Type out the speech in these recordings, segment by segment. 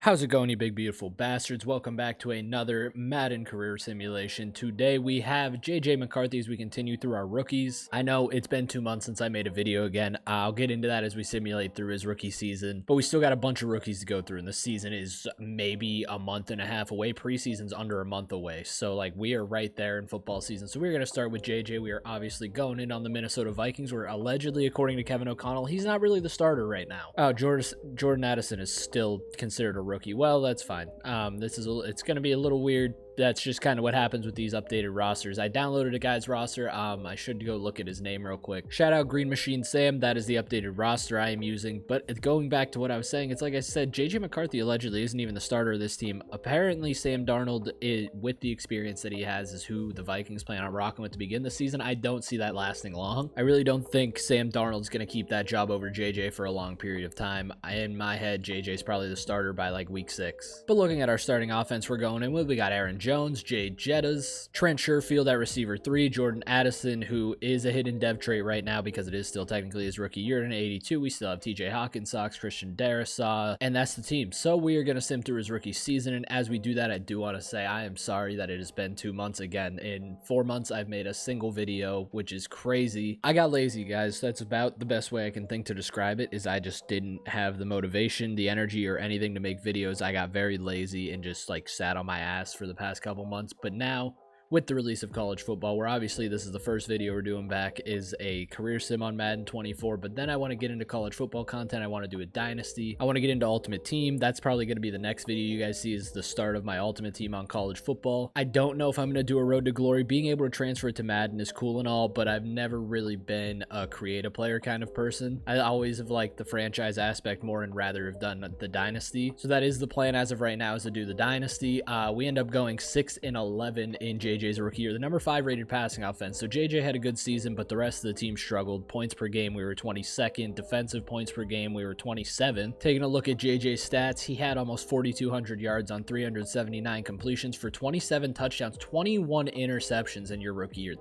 How's it going, you big beautiful bastards? Welcome back to another Madden career simulation. Today we have JJ McCarthy as we continue through our rookies. I know it's been 2 months since I made a video again. I'll get into that as we simulate through his rookie season, but we still got a bunch of rookies to go through, and the season is maybe a month and a half away. Preseason's under a month away, so like we are right there in football season. So we're going to start with JJ. We are obviously going in on the Minnesota Vikings, where allegedly, according to Kevin O'Connell, he's not really the starter right now. Jordan Addison is still considered a rookie. Well, that's fine. It's going to be a little weird. That's just kind of what happens with these updated rosters. I downloaded a guy's roster. I should go look at his name real quick. Shout out Green Machine Sam. That is the updated roster I am using. But going back to what I was saying, it's like I said, JJ McCarthy allegedly isn't even the starter of this team. Apparently, Sam Darnold, with the experience that he has, is who the Vikings plan on rocking with to begin the season. I don't see that lasting long. I really don't think Sam Darnold's going to keep that job over JJ for a long period of time. In my head, JJ's probably the starter by like week 6. But looking at our starting offense, we're going in with, we got Aaron Jones, Jay Jettas, Trent Sherfield at receiver 3, Jordan Addison, who is a hidden dev trait right now because it is still technically his rookie year, in 82. We still have TJ Hawkins, Christian Darrisaw, and that's the team. So we are going to sim through his rookie season, and as we do that, I do want to say I am sorry that it has been 2 months again. In 4 months, I've made a single video, which is crazy. I got lazy, guys. That's about the best way I can think to describe it, is I just didn't have the motivation, the energy, or anything to make videos. I got very lazy and just like sat on my ass for the past couple months. But now, with the release of college football, where obviously this is the first video we're doing back, is a career sim on Madden 24, but then I want to get into college football content. I want to do a dynasty. I want to get into Ultimate Team. That's probably going to be the next video you guys see, is the start of my Ultimate Team on college football. I don't know if I'm going to do a Road to Glory. Being able to transfer it to Madden is cool and all, but I've never really been a create a player kind of person. I always have liked the franchise aspect more and rather have done the dynasty. So that is the plan as of right now, is to do the dynasty. We end up going 6-11 in JJ's rookie year, the number 5 rated passing offense. So JJ had a good season, but the rest of the team struggled. Points per game, we were 22nd. Defensive points per game, we were 27th. Taking a look at JJ's stats, he had almost 4,200 yards on 379 completions for 27 touchdowns, 21 interceptions in your rookie year.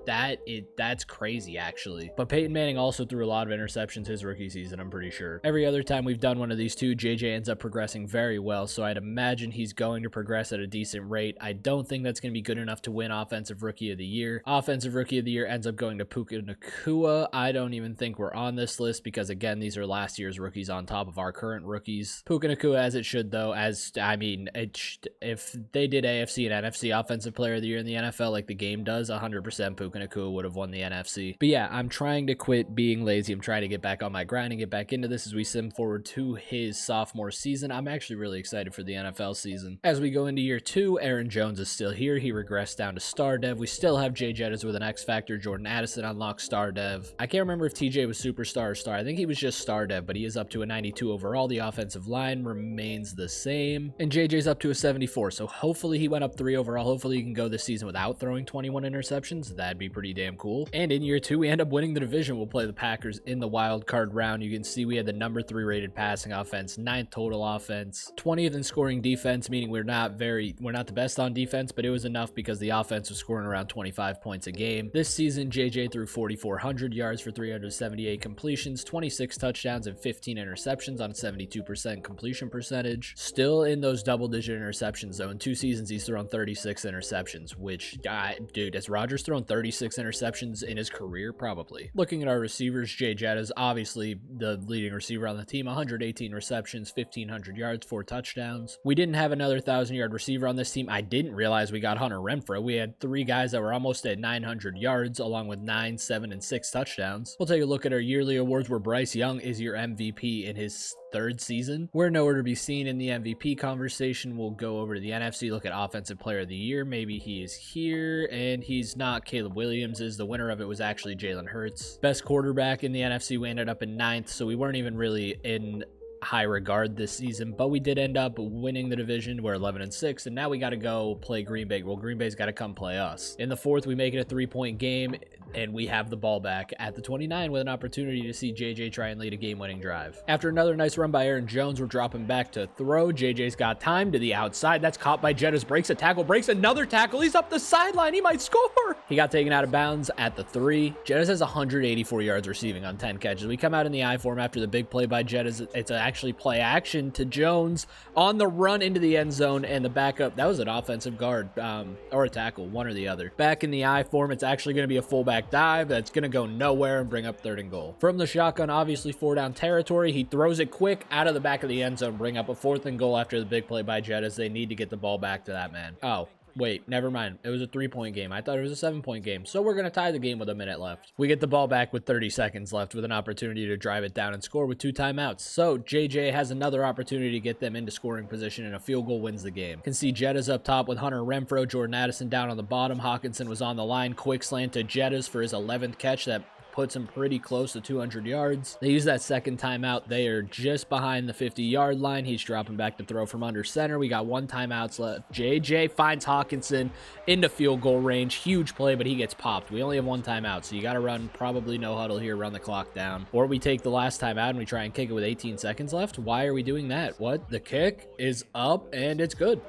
That's crazy, actually. But Peyton Manning also threw a lot of interceptions his rookie season, I'm pretty sure. Every other time we've done one of these two, JJ ends up progressing very well, so I'd imagine he's going to progress at a decent rate. I don't think that's going to be good enough to win Offensive Rookie of the Year. Offensive Rookie of the Year ends up going to Puka Nacua. I don't even think we're on this list because, again, these are last year's rookies on top of our current rookies. Puka Nacua, as it should, though, if they did AFC and NFC Offensive Player of the Year in the NFL like the game does, 100% Puka Nacua would have won the NFC. But yeah, I'm trying to quit being lazy. I'm trying to get back on my grind and get back into this as we sim forward to his sophomore season. I'm actually really excited for the NFL season. As we go into year 2, Aaron Jones is still here. He regressed down to Star Dev. We still have Jay Jettas with an X Factor. Jordan Addison unlocked Star Dev. I can't remember if TJ was Superstar or Star. I think he was just Star Dev, but he is up to a 92 overall. The offensive line remains the same. And JJ's up to a 74, so hopefully he went up 3 overall. Hopefully he can go this season without throwing 21 interceptions. That'd be pretty damn cool. And in year 2, we end up winning the division. We'll play the Packers in the wild card round. You can see we had the number 3 rated passing offense, 9th total offense, 20th in scoring defense, meaning we're not the best on defense, but it was enough because the offense was scoring around 25 points a game. This season, JJ threw 4,400 yards for 378 completions, 26 touchdowns, and 15 interceptions on 72% completion percentage. Still in those double-digit interceptions, though. In 2 seasons, he's thrown 36 interceptions, which, dude, has Rodgers thrown 36 interceptions in his career? Probably. Looking at our receivers, Jay Jettas, obviously the leading receiver on the team, 118 receptions, 1,500 yards, 4 touchdowns. We didn't have another 1,000-yard receiver on this team. I didn't realize we got Hunter Renfrow. We had 3 guys that were almost at 900 yards, along with 9, 7, and 6 touchdowns. We'll take a look at our yearly awards, where Bryce Young is your MVP in his 3rd season. We're nowhere to be seen in the MVP conversation. We'll go over to the NFC, look at Offensive Player of the Year. Maybe he is here, and he's not. Caleb Williams is. The winner of it was actually Jalen Hurts. Best quarterback in the NFC, we ended up in 9th, so we weren't even really in high regard this season, but we did end up winning the division. We're 11-6, and now we got to go play Green Bay. Well, Green Bay's got to come play us. In the 4th, we make it a 3-point game. and we have the ball back at the 29 with an opportunity to see JJ try and lead a game-winning drive. After another nice run by Aaron Jones, we're dropping back to throw. JJ's got time to the outside. That's caught by Jettis. Breaks a tackle, breaks another tackle. He's up the sideline. He might score. He got taken out of bounds at the 3. Jettis has 184 yards receiving on 10 catches. We come out in the I form after the big play by Jettis. It's actually play action to Jones on the run into the end zone, and the backup, that was an offensive guard or a tackle, one or the other. Back in the I form, it's actually going to be a fullback dive that's going to go nowhere and bring up 3rd and goal. From the shotgun, obviously 4 down territory. He throws it quick out of the back of the end zone, bring up a 4th and goal after the big play by Jettis. They need to get the ball back to that man. Oh, wait, never mind. It was a 3-point game. I thought it was a 7-point game. So we're going to tie the game with a minute left. We get the ball back with 30 seconds left with an opportunity to drive it down and score with 2 timeouts. So JJ has another opportunity to get them into scoring position, and a field goal wins the game. Can see Jettis up top with Hunter Renfro, Jordan Addison down on the bottom. Hawkinson was on the line. Quick slant to Jettis for his 11th catch that puts him pretty close to 200 yards. They use that second timeout. They are just behind the 50-yard line. He's dropping back to throw from under center. We got 1 timeout left. JJ finds Hawkinson into field goal range. Huge play, but he gets popped. We only have 1 timeout, so you got to run probably no huddle here, run the clock down. Or we take the last timeout and we try and kick it with 18 seconds left. Why are we doing that? What? The kick is up and it's good.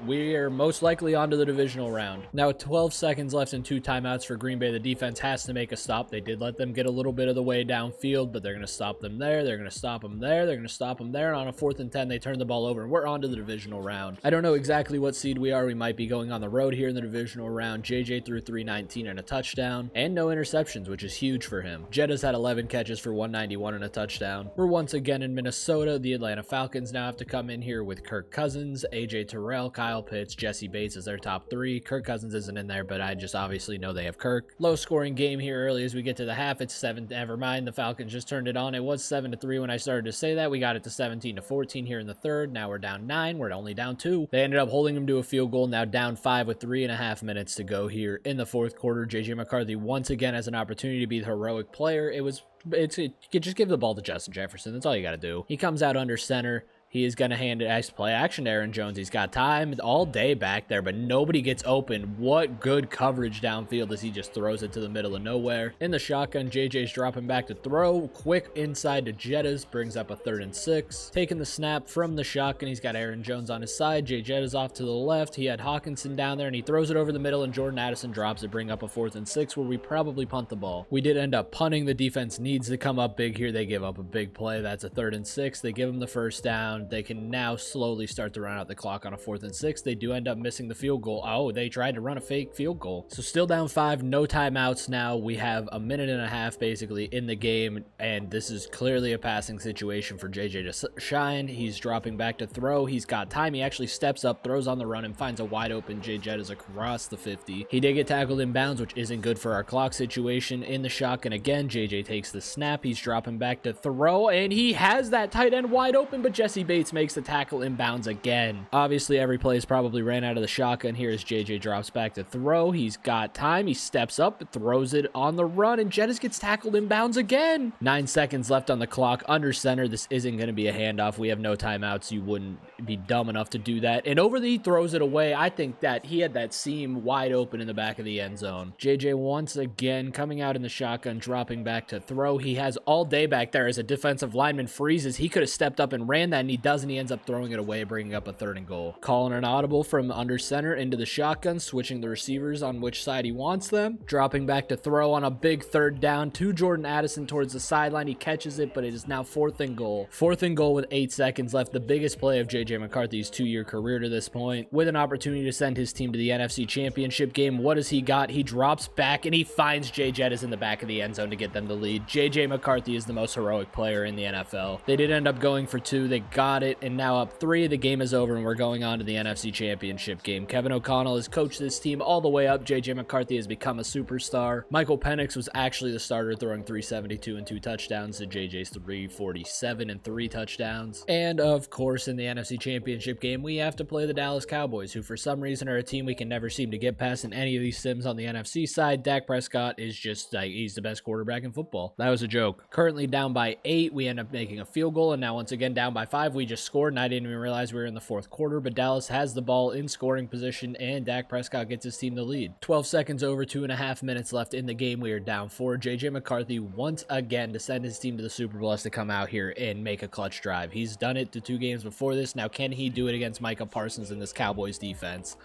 We are most likely onto the divisional round. Now with 12 seconds left and 2 timeouts for Green Bay, the defense has to make a stop. They did let them get a little bit of the way downfield, but they're going to stop them there. They're going to stop them there. They're going to stop them there. And on a 4th and 10, they turn the ball over, and we're onto the divisional round. I don't know exactly what seed we are. We might be going on the road here in the divisional round. JJ threw 319 and a touchdown, and no interceptions, which is huge for him. Jettis had 11 catches for 191 and a touchdown. We're once again in Minnesota. The Atlanta Falcons now have to come in here with Kirk Cousins, AJ Terrell, Kyle Pitts, Jesse Bates as their top 3. Kirk Cousins isn't in there, but I just obviously know they have Kirk. Low scoring game here early as we get to the half. It's 7. Never mind. The Falcons just turned it on. It was 7-3 when I started to say that. We got it to 17-14 here in the 3rd. Now we're down 9. We're only down 2. They ended up holding them to a field goal. Now down 5 with 3.5 minutes to go here in the 4th quarter. JJ McCarthy once again has an opportunity to be the heroic player. You could just give the ball to Justin Jefferson. That's all you got to do. He comes out under center. He is going to hand it as play action to Aaron Jones. He's got time all day back there, but nobody gets open. What good coverage downfield as he just throws it to the middle of nowhere. In the shotgun, JJ's dropping back to throw. Quick inside to Jettis. Brings up a 3rd and 6. Taking the snap from the shotgun. He's got Aaron Jones on his side. Jettis off to the left. He had Hawkinson down there, and he throws it over the middle, and Jordan Addison drops it. Bring up a 4th and 6 where we probably punt the ball. We did end up punting. The defense needs to come up big here. They give up a big play. That's a 3rd and 6. They give him the first down. They can now slowly start to run out the clock on a 4th and 6. They do end up missing the field goal. Oh, they tried to run a fake field goal. So still down 5, no timeouts now. We have a minute and a half basically in the game, and this is clearly a passing situation for JJ to shine. He's dropping back to throw. He's got time. He actually steps up, throws on the run, and finds a wide open Jettis across the 50. He did get tackled in bounds, which isn't good for our clock situation. In the shotgun again, JJ takes the snap. He's dropping back to throw, and he has that tight end wide open, but Jesse Bates makes the tackle inbounds again. Obviously, every play is probably ran out of the shotgun here as JJ drops back to throw. He's got time. He steps up, throws it on the run, and Jettis gets tackled inbounds again. 9 seconds left on the clock. Under center, this isn't going to be a handoff. We have no timeouts. You wouldn't be dumb enough to do that. And over he throws it away. I think that he had that seam wide open in the back of the end zone. JJ once again coming out in the shotgun, dropping back to throw. He has all day back there as a defensive lineman freezes. He could have stepped up and ran that, and he doesn't. He ends up throwing it away, bringing up a 3rd and goal. Calling an audible from under center into the shotgun, switching the receivers on which side he wants them. Dropping back to throw on a big 3rd down to Jordan Addison towards the sideline. He catches it, but it is now 4th and goal. 4th and goal with 8 seconds left. The biggest play of JJ McCarthy's 2-year career to this point, with an opportunity to send his team to the NFC Championship game. What does he got? He drops back and he finds Jettis in the back of the end zone to get them the lead. JJ McCarthy is the most heroic player in the NFL. They did end up going for 2. They got it, and now up 3. The game is over, and we're going on to the NFC Championship game. Kevin O'Connell has coached this team all the way up. JJ McCarthy has become a superstar. Michael Penix was actually the starter, throwing 372 and 2 touchdowns to JJ's 347 and 3 touchdowns. And of course, in the NFC Championship game, we have to play the Dallas Cowboys, who for some reason are a team we can never seem to get past in any of these sims on the NFC side. Dak Prescott is just like, he's the best quarterback in football. That was a joke. Currently down by 8. We end up making a field goal, and now once again down by 5. We just scored, and I didn't even realize we were in the fourth quarter, but Dallas has the ball in scoring position, and Dak Prescott gets his team the lead. 12 seconds over, 2.5 minutes left in the game. We are down 4. JJ McCarthy, once again, to send his team to the Super Bowl, has to come out here and make a clutch drive. He's done it to 2 games before this. Now, can he do it against Micah Parsons in this Cowboys defense?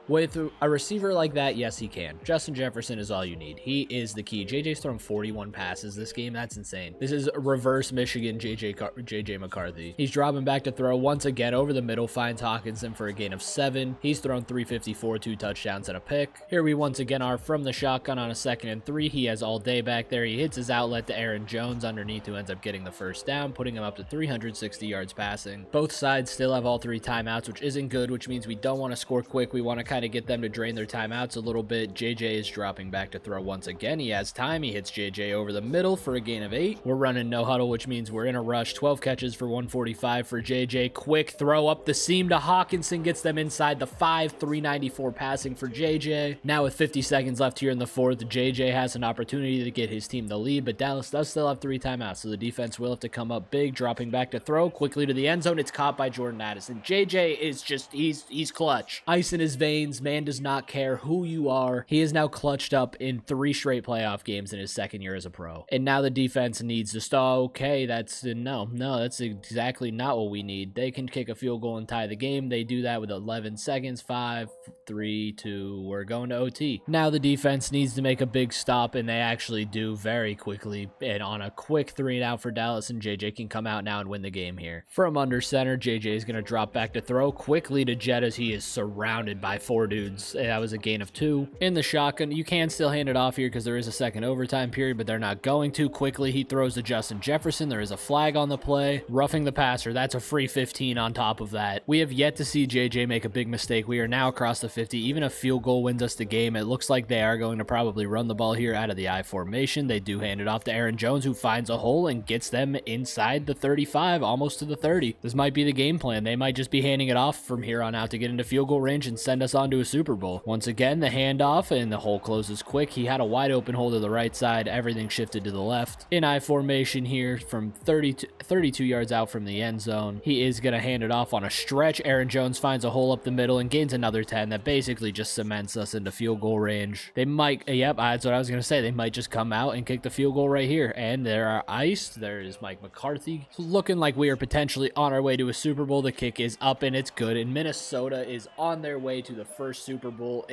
With a receiver like that, yes, he can. Justin Jefferson is all you need. He is the key. JJ's thrown 41 passes this game. That's insane. This is reverse Michigan JJ McCarthy. He's dropping back to throw once again over the middle, finds Hawkinson for a gain of 7. He's thrown 354, 2 touchdowns and a pick. Here we once again are from the shotgun on a 2nd and 3. He has all day back there. He hits his outlet to Aaron Jones underneath, who ends up getting the first down, putting him up to 360 yards passing. Both sides still have all 3 timeouts, which isn't good, which means we don't want to score quick. We want to kind of get them to drain their timeouts a little bit. JJ is dropping back to throw once again. He has time. He hits JJ over the middle for a gain of 8. We're running no huddle, which means we're in a rush. 12 catches for 145 for JJ. Quick throw up the seam to Hawkinson, gets them inside the 5. 394 passing for JJ. Now with 50 seconds left here in the fourth, JJ has an opportunity to get his team the lead, but Dallas does still have 3 timeouts, so the defense will have to come up big. Dropping back to throw quickly to the end zone. It's caught by Jordan Addison. JJ is just, he's clutch. Ice in his veins. Man does not care who you are. He is now clutched up in 3 straight playoff games in his 2nd year as a pro. And now the defense needs to stop. Okay, that's no, that's exactly not what we need. They can kick a field goal and tie the game. They do that with 11 seconds. 5, 3, 2, we're going to OT. Now the defense needs to make a big stop, and they actually do very quickly. And on a quick 3 and out for Dallas, and JJ can come out now and win the game here. From under center, JJ is going to drop back to throw quickly to Jett as he is surrounded by 4 dudes. That was a gain of 2. In the shotgun, you can still hand it off here because there is a 2nd overtime period, but they're not going to. Quickly, he throws to Justin Jefferson. There is a flag on the play. Roughing the passer. That's a free 15 on top of that. We have yet to see JJ make a big mistake. We are now across the 50. Even a field goal wins us the game. It looks like they are going to probably run the ball here out of the I formation. They do hand it off to Aaron Jones, who finds a hole and gets them inside the 35, almost to the 30. This might be the game plan. They might just be handing it off from here on out to get into field goal range and send us on to a Super Bowl. Once again, the handoff, and the hole closes quick. He had a wide open hole to the right side. Everything shifted to the left. In I formation here from 32 yards out from the end zone. He is going to hand it off on a stretch. Aaron Jones finds a hole up the middle and gains another 10. That basically just cements us into field goal range. They might, yep, that's what I was going to say. They might just come out and kick the field goal right here. And there are iced. There is Mike McCarthy. Looking like we are potentially on our way to a Super Bowl. The kick is up and it's good. And Minnesota is on their way to the first Super Bowl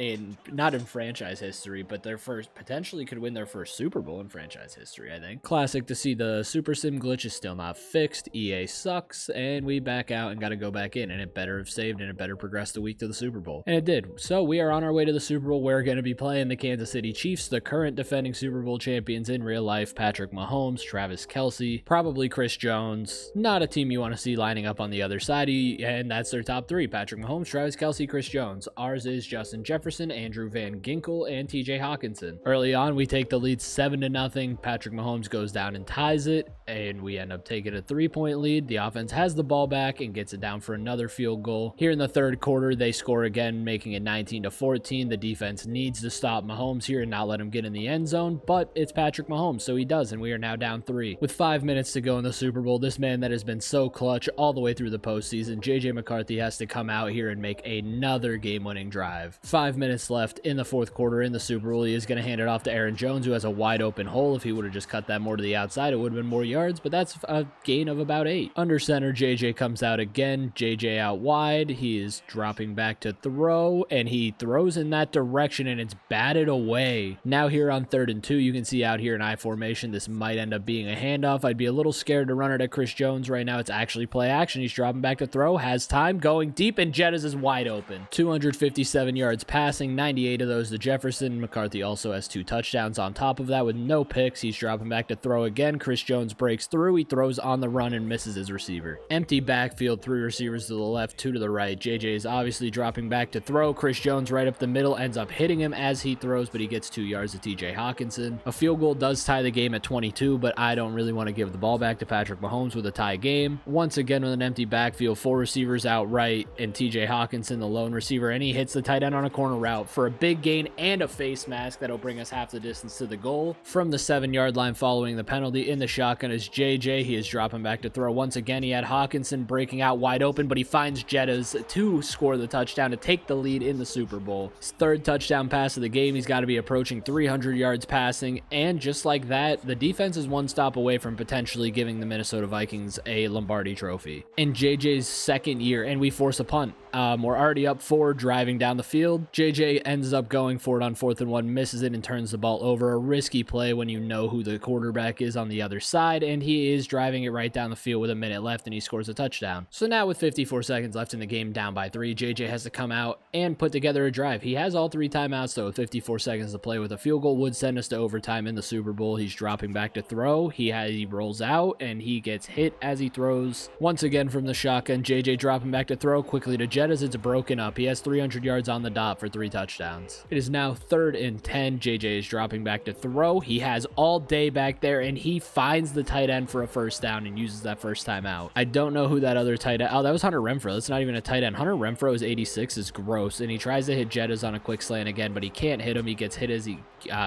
not in franchise history, but their first, potentially could win their first Super Bowl in franchise history, I think. Classic to see the Super Sim glitch is still not fixed. EA sucks, and we back out and got to go back in, and it better have saved, and it better progress the week to the Super Bowl. And it did. So we are on our way to the Super Bowl. We're going to be playing the Kansas City Chiefs, the current defending Super Bowl champions in real life. Patrick Mahomes, Travis Kelce, probably Chris Jones. Not a team you want to see lining up on the other side, and that's their top 3. Patrick Mahomes, Travis Kelce, Chris Jones. Ours is Justin Jefferson, Andrew Van Ginkel, and TJ Hawkinson. Early on, we take the lead 7-0. Patrick Mahomes goes down and ties it, and we end up taking a 3-point lead. The offense has the ball back and gets it down for another field goal. Here in the 3rd quarter, they score again, making it 19-14. The defense needs to stop Mahomes here and not let him get in the end zone, but it's Patrick Mahomes, so he does, and we are now down 3. With 5 minutes to go in the Super Bowl, this man that has been so clutch all the way through the postseason, JJ McCarthy, has to come out here and make another game-winning drive. 5 minutes left in the 4th quarter in the Super Bowl. He is going to hand it off to Aaron Jones, who has a wide open hole. If he would have just cut that more to the outside, it would have been more yards, but that's a gain of about 8. Under center, JJ comes out again. JJ out wide. He is dropping back to throw, and he throws in that direction, and it's batted away. Now here on 3rd and 2, you can see out here in I formation, this might end up being a handoff. I'd be a little scared to run it at Chris Jones right now. It's actually play action. He's dropping back to throw, has time, going deep, and Jett is wide open. 257 yards passing, 98 of those to Jefferson. McCarthy also has 2 touchdowns on top of that with no picks. He's dropping back to throw again. Chris Jones breaks through. He throws on the run and misses his receiver. Empty backfield, 3 receivers to the left, 2 to the right. JJ is obviously dropping back to throw. Chris Jones right up the middle, ends up hitting him as he throws, but he gets 2 yards to TJ Hawkinson. A field goal does tie the game at 22, but I don't really want to give the ball back to Patrick Mahomes with a tie game. Once again with an empty backfield, 4 receivers out right, and TJ Hawkinson, the lone receiver, and he he hits the tight end on a corner route for a big gain and a face mask that'll bring us half the distance to the goal. From the 7-yard line following the penalty, in the shotgun is JJ. He is dropping back to throw. Once again, he had Hawkinson breaking out wide open, but he finds Jettas to score the touchdown to take the lead in the Super Bowl. His 3rd touchdown pass of the game. He's got to be approaching 300 yards passing, and just like that, the defense is one stop away from potentially giving the Minnesota Vikings a Lombardi trophy. In JJ's 2nd year, and we force a punt. We're already up 4, driving down the field. JJ ends up going for it on 4th and 1, misses it and turns the ball over. A risky play when you know who the quarterback is on the other side, and he is driving it right down the field with a minute left, and he scores a touchdown. So now with 54 seconds left in the game, down by 3, JJ has to come out and put together a drive. He has all 3 timeouts, though, with 54 seconds to play. With a field goal would send us to overtime in the Super Bowl. He's dropping back to throw. He rolls out, and he gets hit as he throws. Once again from the shotgun, JJ dropping back to throw quickly to Jettas. It's broken up. He has 300 yards on the dot for 3 touchdowns. It is now 3rd and 10. JJ is dropping back to throw. He has all day back there, and he finds the tight end for a first down and uses that first time out. I don't know who that other tight end... Oh, that was Hunter Renfrow. That's not even a tight end. Hunter Renfrow is 86. Is gross, and he tries to hit Jettas on a quick slant again, but he can't hit him. He gets hit as he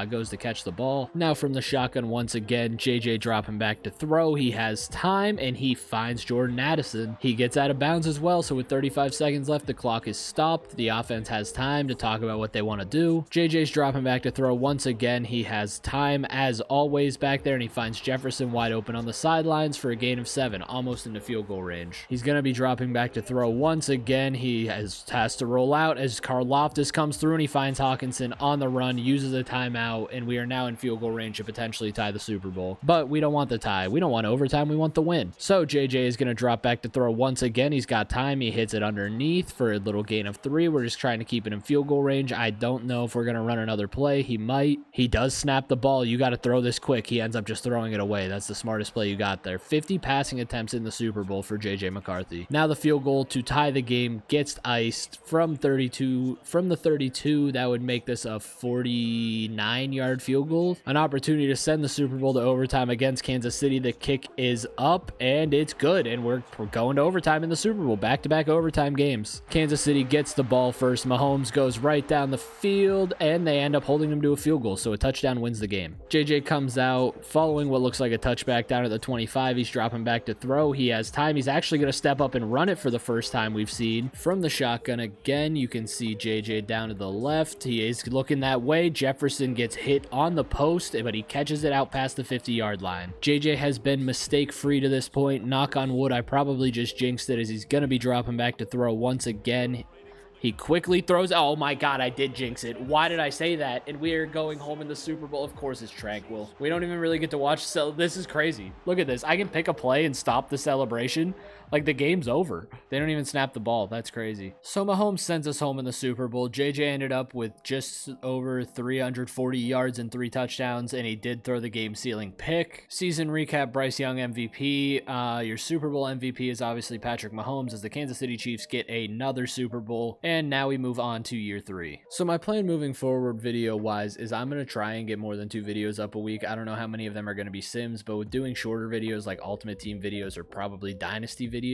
goes to catch the ball. Now from the shotgun once again, JJ dropping back to throw. He has time, and he finds Jordan Addison. He gets out of bounds as well, so with 35 seconds left, the clock is stopped. The offense has time to talk about what they want to do. JJ's dropping back to throw once again. He has time as always back there, and he finds Jefferson wide open on the sidelines for a gain of 7, almost into field goal range. He's going to be dropping back to throw once again. He has to roll out as Karlaftis comes through, and he finds Hawkinson on the run, uses a timeout, and we are now in field goal range to potentially tie the Super Bowl. But we don't want the tie. We don't want overtime. We want the win. So JJ is going to drop back to throw once again. He's got time. He hits it underneath for a little gain of 3. We're just trying to keep it in field goal range. I don't know if we're going to run another play. He might. He does snap the ball. You got to throw this quick. He ends up just throwing it away. That's the smartest play you got there. 50 passing attempts in the Super Bowl for JJ McCarthy. Now the field goal to tie the game gets iced from 32. From the 32, that would make this a 49-yard field goal. An opportunity to send the Super Bowl to overtime against Kansas City. The kick is up, and it's good, and we're going to overtime in the Super Bowl. Back-to-back overtime games. Kansas City gets the ball first. Mahomes goes right down the field, and they end up holding him to a field goal, so a touchdown wins the game. JJ comes out following what looks like a touchback down at the 25. He's dropping back to throw. He has time. He's actually going to step up and run it for the first time we've seen. From the shotgun again, you can see JJ down to the left. He is looking that way. Jefferson gets hit on the post, but he catches it out past the 50-yard line. JJ has been mistake-free to this point. Knock on wood, I probably just jinxed it, as he's going to be dropping back to throw once again. He quickly throws. Oh my God, I did jinx it. Why did I say that? And we are going home in the Super Bowl. Of course, it's tranquil. We don't even really get to watch. So this is crazy. Look at this. I can pick a play and stop the celebration. Like, the game's over. They don't even snap the ball. That's crazy. So Mahomes sends us home in the Super Bowl. JJ ended up with just over 340 yards and 3 touchdowns, and he did throw the game-sealing pick. Season recap: Bryce Young MVP. Your Super Bowl MVP is obviously Patrick Mahomes, as the Kansas City Chiefs get another Super Bowl. And now we move on to year 3. So my plan moving forward video-wise is I'm going to try and get more than 2 videos up a week. I don't know how many of them are going to be Sims, but with doing shorter videos like Ultimate Team videos or probably Dynasty videos,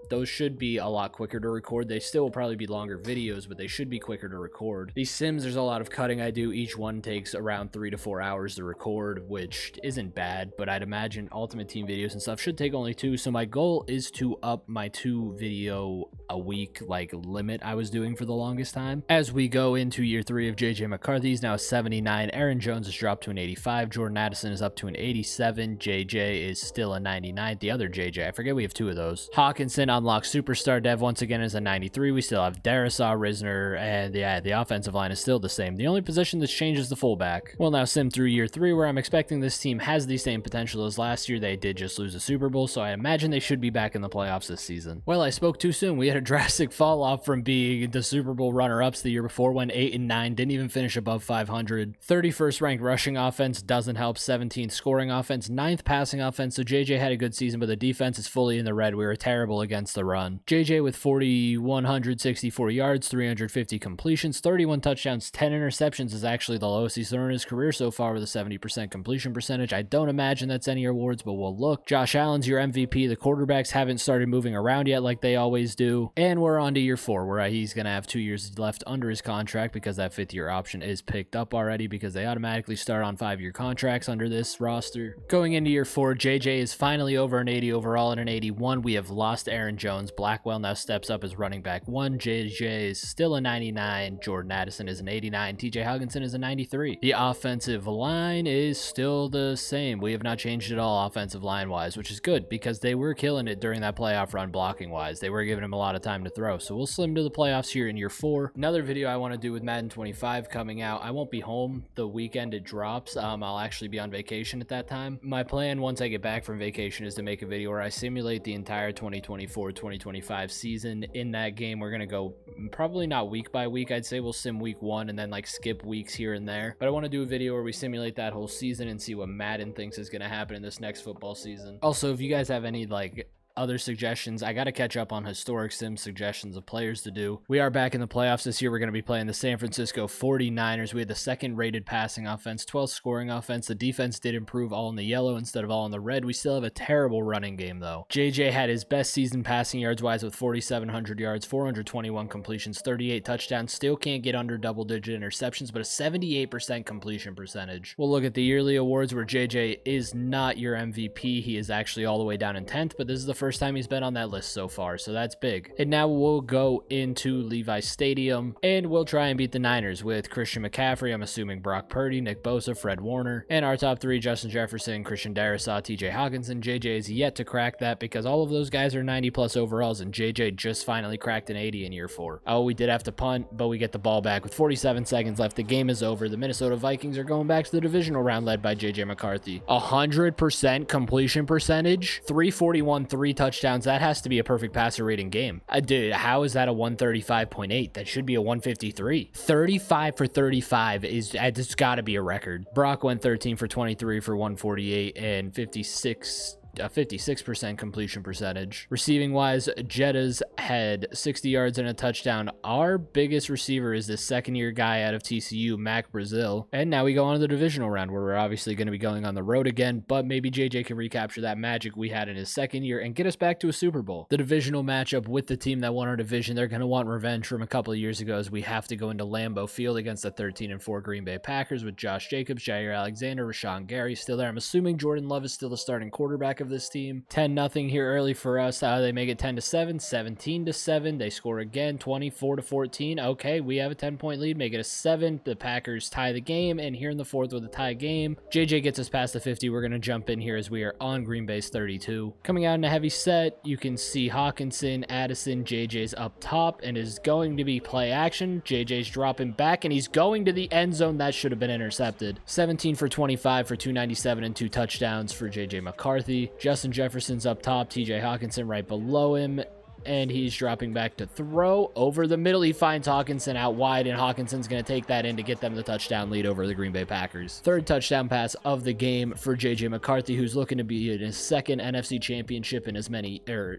those should be a lot quicker to record. They still will probably be longer videos, but they should be quicker to record. These Sims, there's a lot of cutting I do. Each one takes around 3 to 4 hours to record, which isn't bad, but I'd imagine Ultimate Team videos and stuff should take only 2. So my goal is to up my 2 video a week like limit I was doing for the longest time. As we go into year 3 of JJ McCarthy, he's now 79. Aaron Jones has dropped to an 85. Jordan Addison is up to an 87. JJ is still a 99. The other JJ, I forget we have 2 of those. Hawkinson unlocks superstar dev once again as a 93. We still have Darisaw, Risner, and yeah, the offensive line is still the same. The only position that's changed is the fullback. We'll now sim through year 3, where I'm expecting this team has the same potential as last year. They did just lose a Super Bowl, so I imagine they should be back in the playoffs this season. Well, I spoke too soon. We had a drastic fall off from being the Super Bowl runner-ups the year before, went 8-9, didn't even finish above 500. 31st ranked rushing offense doesn't help. 17th scoring offense, 9th passing offense. So JJ had a good season, but the defense is fully in the red. We were terrible against the run. JJ with 4,164 yards, 350 completions, 31 touchdowns, 10 interceptions is actually the lowest he's thrown in his career so far, with a 70% completion percentage. I don't imagine that's any awards, but we'll look. Josh Allen's your MVP. The quarterbacks haven't started moving around yet like they always do. 82. And we're on to year 4, where he's going to have 2 years left under his contract because that 5th year option is picked up already because they automatically start on 5-year contracts under this roster. Going into year 4, JJ is finally over an 80 overall and an 81. We have lost Aaron Jones. Blackwell now steps up as running back 1. JJ is still a 99. Jordan Addison is an 89. TJ Hugginson is a 93. The offensive line is still the same. We have not changed at all offensive line wise, which is good because they were killing it during that playoff run blocking wise. They were giving him a lot of time to throw. So we'll slim to the playoffs here in year 4. Another video I want to do with Madden 25 coming out. I won't be home the weekend it drops. I'll actually be on vacation at that time. My plan once I get back from vacation is to make a video where I simulate the entire 2024-2025 season. In that game, we're going to go probably not week by week. I'd say we'll sim week 1 and then like skip weeks here and there. But I want to do a video where we simulate that whole season and see what Madden thinks is going to happen in this next football season. Also, if you guys have any like other suggestions, I got to catch up on historic sim suggestions of players to do. We are back in the playoffs this year. We're going to be playing the San Francisco 49ers. We had the 2nd rated passing offense, 12th scoring offense. The defense did improve, all in the yellow instead of all in the red. We still have a terrible running game though. JJ had his best season passing yards wise with 4,700 yards, 421 completions, 38 touchdowns. Still can't get under double-digit interceptions, but a 78% completion percentage. We'll look at the yearly awards where JJ is not your MVP. He is actually all the way down in 10th, but this is the first time he's been on that list so far, so that's big. And now we'll go into Levi Stadium and we'll try and beat the Niners with Christian McCaffrey, I'm assuming Brock Purdy, Nick Bosa, Fred Warner, and our top 3, Justin Jefferson, Christian Darrisaw, TJ Hawkinson. JJ is yet to crack that because all of those guys are 90 plus overalls, and JJ just finally cracked an 80 in year 4. Oh, we did have to punt, but we get the ball back with 47 seconds left. The game is over. The Minnesota Vikings are going back to the divisional round led by JJ McCarthy. 100% completion percentage, 341, 3 touchdowns. That has to be a perfect passer rating game. Dude, how is that a 135.8? That should be a 153. 35 for 35 is, it's got to be a record. Brock went 13 for 23 for 148 and 56% completion percentage. Receiving wise, Jetta's had 60 yards and a touchdown. Our biggest receiver is this 2nd-year guy out of TCU, Mac Brazil. And now we go on to the divisional round where we're obviously going to be going on the road again, but maybe JJ can recapture that magic we had in his 2nd year and get us back to a Super Bowl. The divisional matchup with the team that won our division, they're going to want revenge from a couple of years ago as we have to go into Lambeau Field against the 13-4 Green Bay Packers with Josh Jacobs, Jair Alexander, Rashawn Gary still there. I'm assuming Jordan Love is still the starting quarterback of this team. 10-0 here early for us. They make it 10-7, 17-7. They score again, 24-14. Okay, we have a 10-point lead, make it a 7. The Packers tie the game, and here in the 4th with a tie game, JJ gets us past the 50. We're going to jump in here as we are on Green Bay's 32. Coming out in a heavy set, you can see Hawkinson, Addison, JJ's up top, and is going to be play action. JJ's dropping back, and he's going to the end zone. That should have been intercepted. 17 for 25 for 297 and 2 touchdowns for JJ McCarthy. Justin Jefferson's up top, TJ Hawkinson right below him, and he's dropping back to throw over the middle. He finds Hawkinson out wide, and Hawkinson's going to take that in to get them the touchdown lead over the Green Bay Packers. 3rd touchdown pass of the game for JJ McCarthy, who's looking to be in his 2nd NFC championship in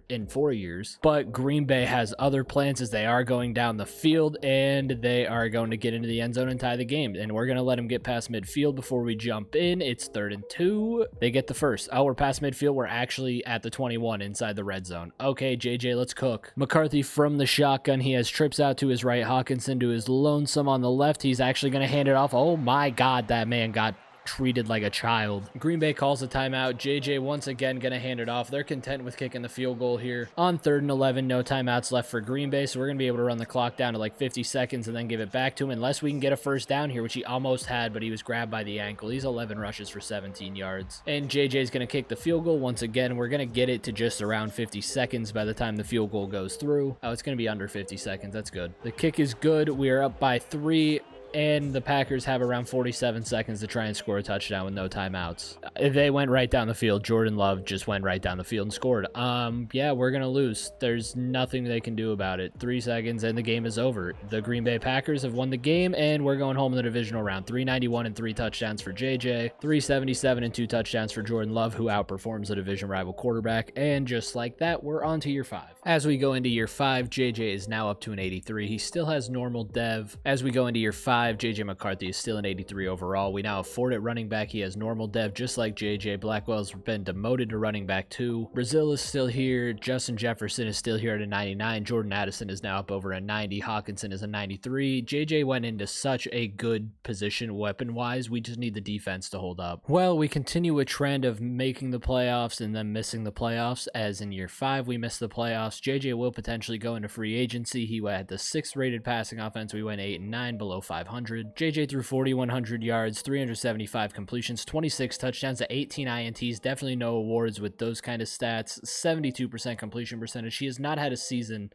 in 4 years. But Green Bay has other plans as they are going down the field, and they are going to get into the end zone and tie the game. And we're going to let him get past midfield before we jump in. It's 3rd and 2. They get the first. Oh, we're past midfield. We're actually at the 21 inside the red zone. Okay, JJ, let's cook. McCarthy from the shotgun. He has trips out to his right. Hawkinson to his lonesome on the left. He's actually going to hand it off. Oh my God, that man got treated like a child. Green Bay calls a timeout. JJ once again gonna hand it off. They're content with kicking the field goal here on 3rd and 11. No timeouts left for Green Bay, so we're gonna be able to run the clock down to like 50 seconds and then give it back to him, unless we can get a first down here, which he almost had, but he was grabbed by the ankle. He's 11 rushes for 17 yards, and JJ's gonna kick the field goal once again. We're gonna get it to just around 50 seconds by the time the field goal goes through. Oh, it's gonna be under 50 seconds. That's good. The kick is good. We are up by 3. And the Packers have around 47 seconds to try and score a touchdown with no timeouts. They went right down the field. Jordan Love just went right down the field and scored. Yeah, we're going to lose. There's nothing they can do about it. 3 seconds and the game is over. The Green Bay Packers have won the game, and we're going home in the divisional round. 391 and 3 touchdowns for JJ. 377 and 2 touchdowns for Jordan Love, who outperforms the division rival quarterback. And just like that, we're on to year 5. As we go into year 5, JJ is now up to an 83. He still has normal dev. As we go into year 5, 85. JJ McCarthy is still an 83 overall. We now have Ford at running back. He has normal dev, just like JJ. Blackwell's been demoted to running back 2. Brazil is still here. Justin Jefferson is still here at a 99. Jordan Addison is now up over a 90. Hawkinson is a 93. JJ went into such a good position weapon-wise. We just need the defense to hold up. Well, we continue a trend of making the playoffs and then missing the playoffs, as in year 5 we missed the playoffs. JJ will potentially go into free agency. He had the 6th rated passing offense. We went 8 and 9, below 500. JJ threw 4,100 yards, 375 completions, 26 touchdowns to 18 INTs. Definitely no awards with those kind of stats. 72% completion percentage. He has not had a season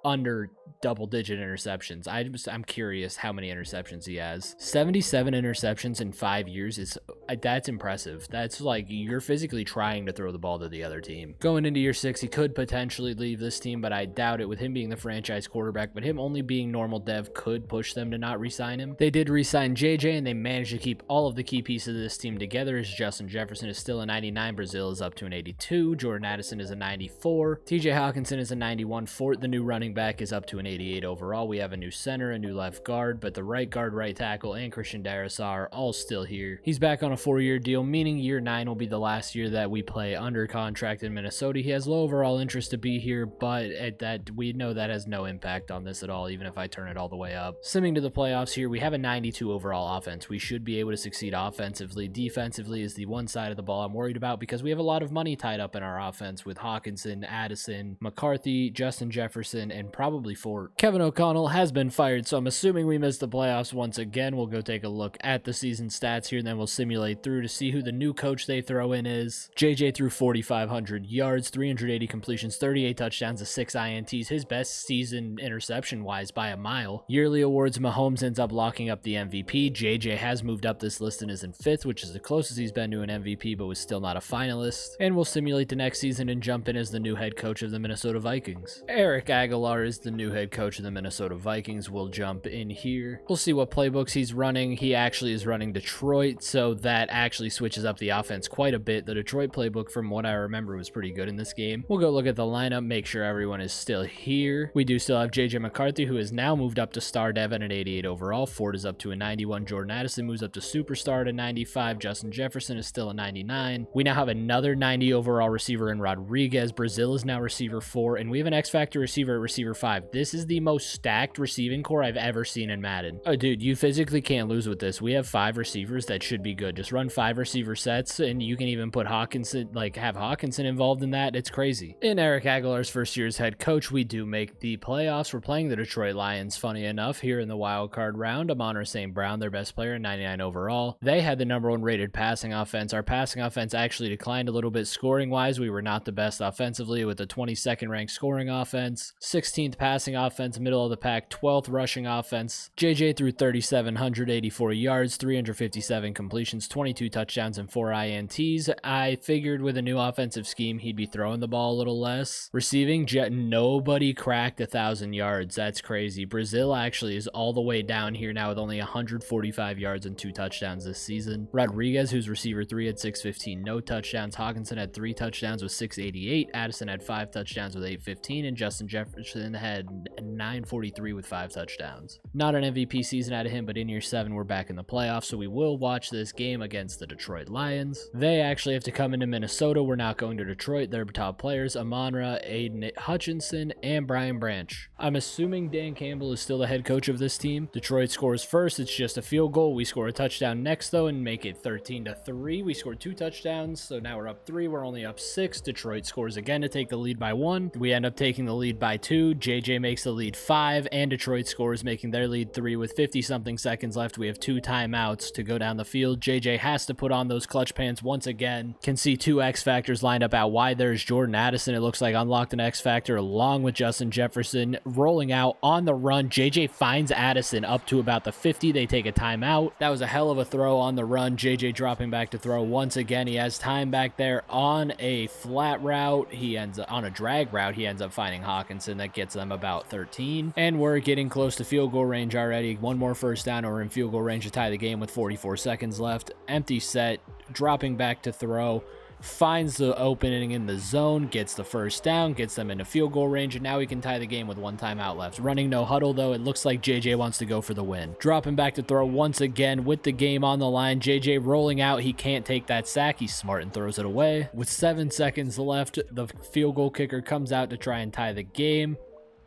under double-digit interceptions. I'm curious how many interceptions he has. 77 interceptions in 5 years that's impressive. That's like you're physically trying to throw the ball to the other team. Going into year 6, he could potentially leave this team, but I doubt it with him being the franchise quarterback. But him only being normal dev could push them to not re-sign him. They did re-sign JJ, and they managed to keep all of the key pieces of this team together. As Justin Jefferson is still a 99. Brazil is up to an 82. Jordan Addison is a 94. TJ Hawkinson is a 91. Fort, the new running back, is up to an 88 overall. We have a new center, a new left guard, but the right guard, right tackle, and Christian Darrisaw are all still here. He's back on a 4-year deal, meaning year 9 will be the last year that we play under contract in Minnesota. He has low overall interest to be here, but at that we know that has no impact on this at all, even if I turn it all the way up. Simming to the playoffs here, we have a 92 overall offense. We should be able to succeed offensively. Defensively is the one side of the ball I'm worried about, because we have a lot of money tied up in our offense with Hawkinson, Addison, McCarthy, Justin Jefferson, and probably Fort. Kevin O'Connell has been fired, so I'm assuming we missed the playoffs once again. We'll go take a look at the season stats here, and then we'll simulate through to see who the new coach they throw in is. JJ threw 4,500 yards, 380 completions, 38 touchdowns to 6 INTs. His best season interception-wise by a mile. Yearly awards, Mahomes ends up locking up the MVP. JJ has moved up this list and is in 5th, which is the closest he's been to an MVP, but was still not a finalist. And we'll simulate the next season and jump in as the new head coach of the Minnesota Vikings. Eric Aguilar is the new head coach of the Minnesota Vikings. Will jump in here. We'll see what playbooks he's running. He actually is running Detroit, so that actually switches up the offense quite a bit. The Detroit playbook, from what I remember, was pretty good in this game. We'll go look at the lineup, make sure everyone is still here. We do still have JJ McCarthy, who has now moved up to star dev at an 88 overall. Ford is up to a 91. Jordan Addison moves up to superstar at a 95. Justin Jefferson is still a 99. We now have another 90 overall receiver in Rodriguez. Brazil is now receiver 4, and we have an X-Factor receiver at receiver 5. This is the most stacked receiving core I've ever seen in Madden. Oh, dude, you physically can't lose with this. We have 5 receivers that should be good. Just run 5 receiver sets, and you can even put Hawkinson, like have Hawkinson involved in that. It's crazy. In Eric Aguilar's first year as head coach, we do make the playoffs. We're playing the Detroit Lions, funny enough, here in the wild card round. Amon-Ra St. Brown, their best player, 99 overall. They had the #1 rated passing offense. Our passing offense actually declined a little bit scoring-wise. We were not the best offensively with a 22nd ranked scoring offense, 16th passing offense, middle of the pack, 12th rushing offense. JJ threw 3,784 yards, 357 completions, 22 touchdowns, and 4 INTs. I figured with a new offensive scheme, he'd be throwing the ball a little less. Receiving, nobody cracked 1,000 yards. That's crazy. Brazil actually is all the way down here now with only 145 yards and 2 touchdowns this season. Rodriguez, who's receiver 3, had 615, no touchdowns. Hawkinson had 3 touchdowns with 688. Addison had 5 touchdowns with 815, and Justin Jefferson had 943 with 5 touchdowns. Not an MVP season out of him, but in year 7, we're back in the playoffs, so we will watch this game against the Detroit Lions. They actually have to come into Minnesota. We're not going to Detroit. Their top players, Amon-Ra, Aiden Hutchinson, and Brian Branch. I'm assuming Dan Campbell is still the head coach of this team. Detroit scores first. It's just a field goal. We score a touchdown next, though, and make it 13-3. We scored 2 touchdowns, so now we're up 3. We're only up 6. Detroit scores again to take the lead by 1. We end up taking the lead by 2. JJ makes the lead 5, and Detroit scores, making their lead 3 with 50-something seconds left. We have 2 timeouts to go down the field. JJ has to put on those clutch pants once again. Can see 2 X Factors lined up out wide. There's Jordan Addison. It looks like unlocked an X Factor along with Justin Jefferson rolling out on the run. JJ finds Addison up to about the 50. They take a timeout. That was a hell of a throw on the run. JJ dropping back to throw once again. He has time back there on a flat route. He ends up on a drag route. He ends up finding Hawkinson. That gets them about 13. And we're getting close to field goal range already. One more first down, or we're in field goal range to tie the game with 44 seconds left. Empty set, dropping back to throw. finds the opening in the zone, gets the first down, gets them into field goal range, and now we can tie the game with 1 timeout left. Running no huddle, though, it looks like JJ wants to go for the win. Dropping back to throw once again with the game on the line. JJ rolling out. He can't take that sack. He's smart and throws it away. With 7 seconds left, the field goal kicker comes out to try and tie the game.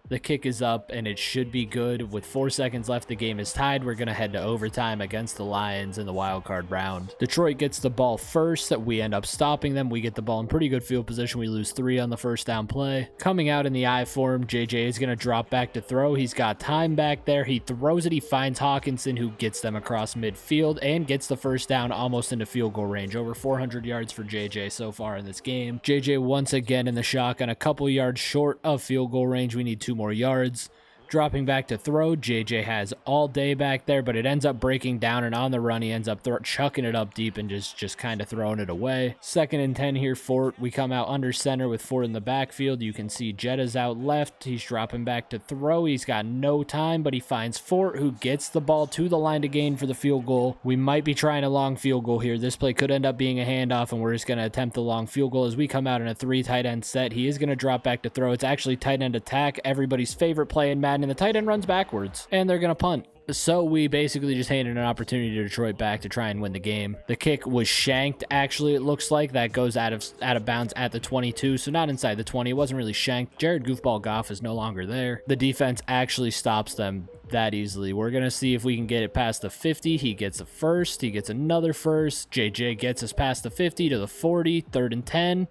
The kick is up, and it should be good. With 4 seconds left, the game is tied. We're going to head to overtime against the Lions in the wild card round. Detroit gets the ball first. We end up stopping them. We get the ball in pretty good field position. We lose 3 on the first down play. Coming out in the I for him, JJ is going to drop back to throw. He's got time back there. He throws it. He finds Hawkinson, who gets them across midfield and gets the first down almost into field goal range. Over 400 yards for JJ so far in this game. JJ once again in the shotgun, a couple yards short of field goal range. We need 2 more yards. Dropping back to throw, JJ has all day back there, but it ends up breaking down, and on the run, he ends up chucking it up deep and just kind of throwing it away. 2nd and 10 here, Fort. We come out under center with Fort in the backfield. You can see Jetta's out left. He's dropping back to throw. He's got no time, but he finds Fort, who gets the ball to the line to gain for the field goal. We might be trying a long field goal here. This play could end up being a handoff, and we're just going to attempt the long field goal as we come out in a 3 tight end set. He is going to drop back to throw. It's actually tight end attack, everybody's favorite play in Madden, and the tight end runs backwards, and they're going to punt. So we basically just handed an opportunity to Detroit back to try and win the game. The kick was shanked, actually, it looks like. That goes out of bounds at the 22, so not inside the 20. It wasn't really shanked. Jared Goofball Goff is no longer there. The defense actually stops them that easily. We're going to see if we can get it past the 50. He gets a first. He gets another first. JJ gets us past the 50 to the 40. 3rd and 10.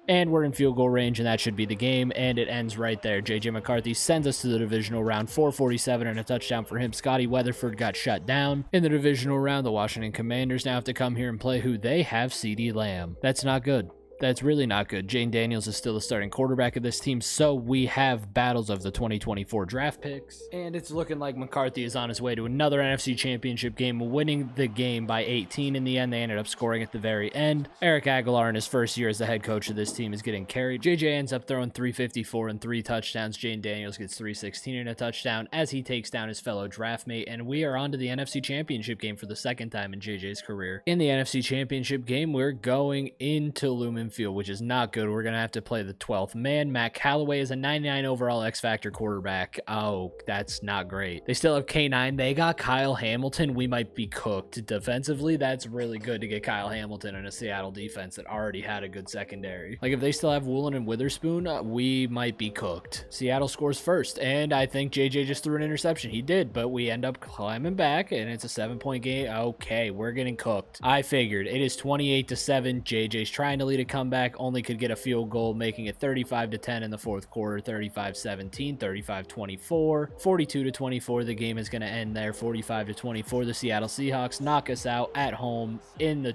And we're in field goal range, and that should be the game, and it ends right there. J.J. McCarthy sends us to the divisional round, 447 and a touchdown for him. Scotty Weatherford got shut down. In the divisional round, the Washington Commanders now have to come here and play who they have, CeeDee Lamb. That's not good. That's really not good. Jane Daniels is still the starting quarterback of this team, so we have battles of the 2024 draft picks. And it's looking like McCarthy is on his way to another NFC Championship game, winning the game by 18 in the end. They ended up scoring at the very end. Eric Aguilar, in his first year as the head coach of this team, is getting carried. JJ ends up throwing 354 and 3 touchdowns. Jane Daniels gets 316 and a touchdown as he takes down his fellow draft mate. And we are on to the NFC Championship game for the 2nd time in JJ's career. In the NFC Championship game, we're going into Lumen Field, which is not good. We're going to have to play the 12th man. Matt Callaway is a 99 overall X-Factor quarterback. Oh, that's not great. They still have K9. They got Kyle Hamilton. We might be cooked. Defensively, that's really good to get Kyle Hamilton in a Seattle defense that already had a good secondary. Like, if they still have Woolen and Witherspoon, we might be cooked. Seattle scores first, and I think JJ just threw an interception. He did, but we end up climbing back, and it's a 7-point game. Okay, we're getting cooked. I figured. It is 28-7. JJ's trying to lead a comeback. Only could get a field goal, making it 35-10 in the 4th quarter, 35-17, 35-24, 42-24. The game is going to end there, 45-24. The Seattle Seahawks knock us out at home in the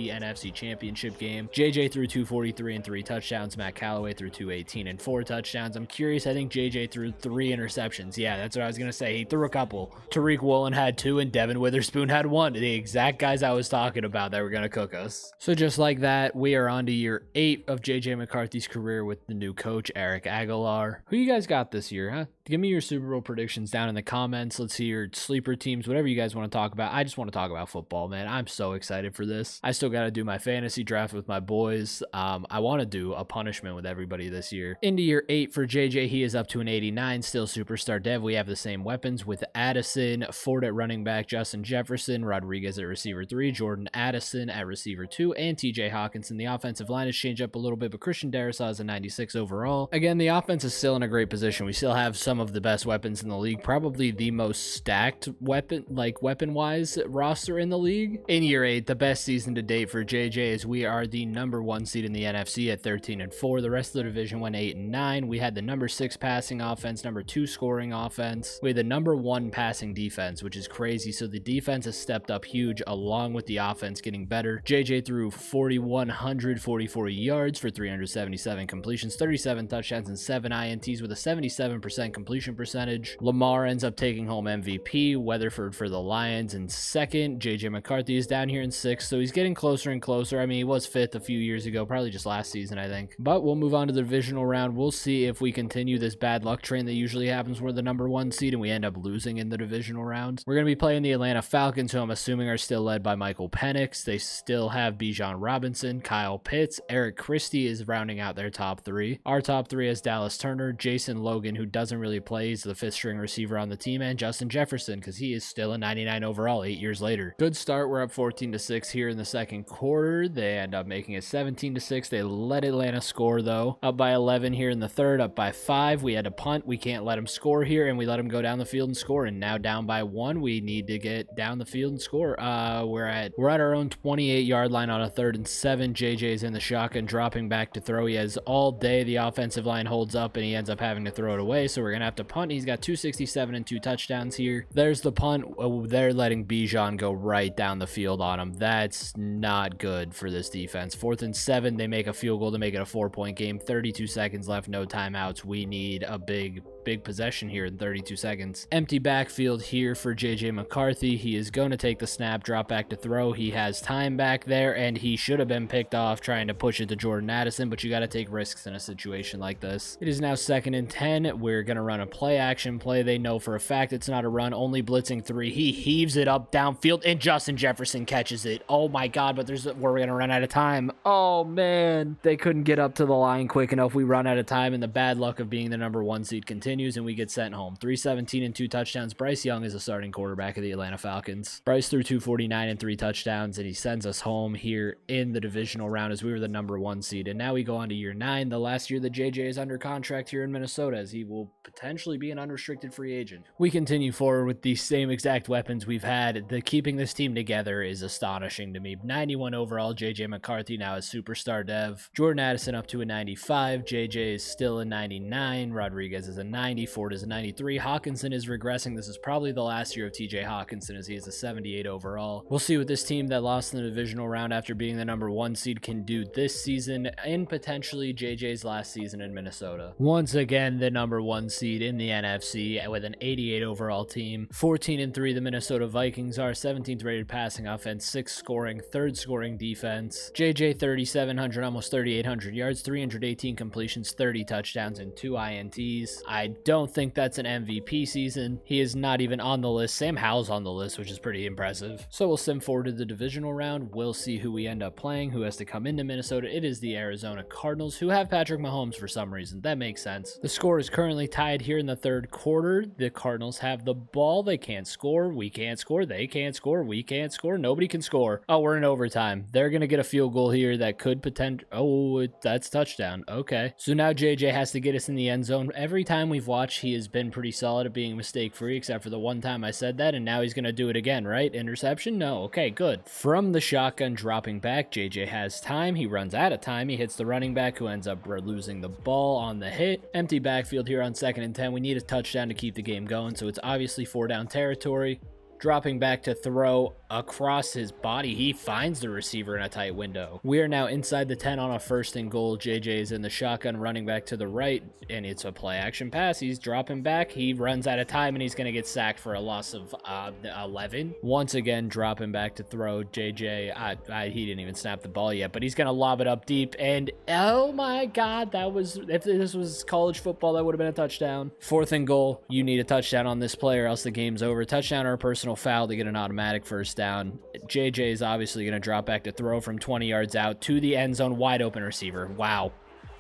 NFC Championship game. JJ threw 243 and 3 touchdowns. Matt Callaway threw 218 and 4 touchdowns. I'm curious, I think JJ threw 3 interceptions. Yeah, that's what I was going to say. He threw a couple. Tariq Woolen had 2 and Devin Witherspoon had 1. The exact guys I was talking about that were going to cook us. So just like that, we are on to year 8 of JJ McCarthy's career with the new coach, Eric Aguilar. Who you guys got this year, huh? Give me your Super Bowl predictions down in the comments. Let's see your sleeper teams, whatever you guys want to talk about. I just want to talk about football, man. I'm so excited for this. I still got to do my fantasy draft with my boys. I want to do a punishment with everybody this year. Into year 8 for JJ, he is up to an 89, still superstar dev. We have the same weapons with Addison, Ford at running back, Justin Jefferson, Rodriguez at receiver 3, Jordan Addison at receiver 2, and TJ Hawkinson. The offensive line has changed up a little bit, but Christian Darrisaw is a 96 overall. Again, the offense is still in a great position. We still have some of the best weapons in the league, probably the most stacked weapon-wise roster in the league. In year 8, the best season to date for JJ is we are the number 1 seed in the NFC at 13-4. The rest of the division went 8-9. We had the number 6 passing offense, number 2 scoring offense. We had the number 1 passing defense, which is crazy. So the defense has stepped up huge along with the offense getting better. JJ threw 4,144 yards for 377 completions, 37 touchdowns, and 7 INTs with a 77% completion percentage. Lamar ends up taking home MVP. Weatherford for the Lions in 2nd. JJ McCarthy is down here in 6th, so he's getting closer and closer. I mean, he was 5th a few years ago, probably just last season, I think. But we'll move on to the divisional round. We'll see if we continue this bad luck train that usually happens. We're the number 1 seed and we end up losing in the divisional round. We're going to be playing the Atlanta Falcons, who I'm assuming are still led by Michael Penix. They still have Bijan Robinson, Kyle Pitts, Eric Christie is rounding out their top 3. Our top 3 is Dallas Turner, Jason Logan, who doesn't really play, he's the 5th string receiver on the team, and Justin Jefferson, because he is still a 99 overall 8 years later. Good start. We're up 14-6 here in the second quarter. They end up making it 17-6. They let Atlanta score, though. Up by 11 here in the third, up by 5. We had to punt. We can't let them score here, and we let them go down the field and score. And now down by 1. We need to get down the field and score. We're at our own 28-yard line on a 3rd and 7. JJ's in the shotgun, dropping back to throw. He has all day. The offensive line holds up, and he ends up having to throw it away. So we're gonna have to punt. He's got 267 and 2 touchdowns here. There's the punt. They're letting Bijan go right down the field on him. That's not good for this defense. 4th and 7. They make a field goal to make it a 4-point game. 32 seconds left, no timeouts. We need a big possession here in 32 seconds. Empty backfield here for JJ McCarthy. He is going to take the snap, drop back to throw. He has time back there, and he should have been picked off trying to push it to Jordan Addison, but you got to take risks in a situation like this. It is now 2nd and 10. We're going to run a play action play. They know for a fact it's not a run, only blitzing 3. He heaves it up downfield, and Justin Jefferson catches it. Oh my God, but we're going to run out of time. Oh man, they couldn't get up to the line quick enough. We run out of time, and the bad luck of being the number 1 seed continues, and we get sent home. 317 and 2 touchdowns. Bryce Young is a starting quarterback of the Atlanta Falcons. Bryce threw 249 and 3 touchdowns, and he sends us home here in the divisional round as we were the number 1 seed. And now we go on to year 9, the last year that JJ is under contract here in Minnesota, as he will potentially be an unrestricted free agent. We continue forward with the same exact weapons we've had. Keeping this team together is astonishing to me. 91 overall, JJ McCarthy now is superstar dev. Jordan Addison up to a 95. JJ is still a 99. Rodriguez is a 90. Ford is a 93. Hawkinson is regressing. This is probably the last year of TJ Hawkinson, as he is a 78 overall. We'll see what this team that lost in the divisional round after being the number 1 seed can do this season and potentially JJ's last season in Minnesota. Once again, the number 1 seed in the NFC with an 88 overall team. 14 and 3 the Minnesota Vikings are. 17th rated passing offense, 6th scoring, 3rd scoring defense. JJ 3,700, almost 3,800 yards, 318 completions, 30 touchdowns, and 2 INTs. I don't think that's an MVP season. He is not even on the list. Sam Howell's on the list, which is pretty impressive. So we'll sim forward to the divisional round. We'll see who we end up playing, who has to come into Minnesota. It is the Arizona Cardinals, who have Patrick Mahomes for some reason. That makes sense. The score is currently tied here in the 3rd quarter. The Cardinals have the ball. They can't score. We can't score. They can't score. We can't score. Nobody can score. Oh, we're in overtime. They're going to get a field goal here that could potentially... Oh, that's touchdown. Okay. So now JJ has to get us in the end zone. Every time we've watched, he has been pretty solid at being mistake-free, except for the one time I said that, and now he's going to do it again, right? Interception? No. Okay, good. From the shotgun, dropping back, JJ has time. He runs out of time. He hits the running back, who ends up losing the ball on the hit. Empty backfield here on 2nd and 10. We need a touchdown to keep the game going, so it's obviously 4-down territory. Dropping back to throw across his body, he finds the receiver in a tight window. We are now inside the 10 on a 1st and goal. JJ is in the shotgun, running back to the right, and it's a play action pass. He's dropping back. He runs out of time, and he's going to get sacked for a loss of 11. Once again, dropping back to throw. JJ, he didn't even snap the ball yet, but he's going to lob it up deep, and oh my God, if this was college football, that would have been a touchdown. 4th and goal. You need a touchdown on this play, or else the game's over. Touchdown or a personal foul to get an automatic 1st down. JJ is obviously going to drop back to throw from 20 yards out to the end zone. Wide open receiver. Wow.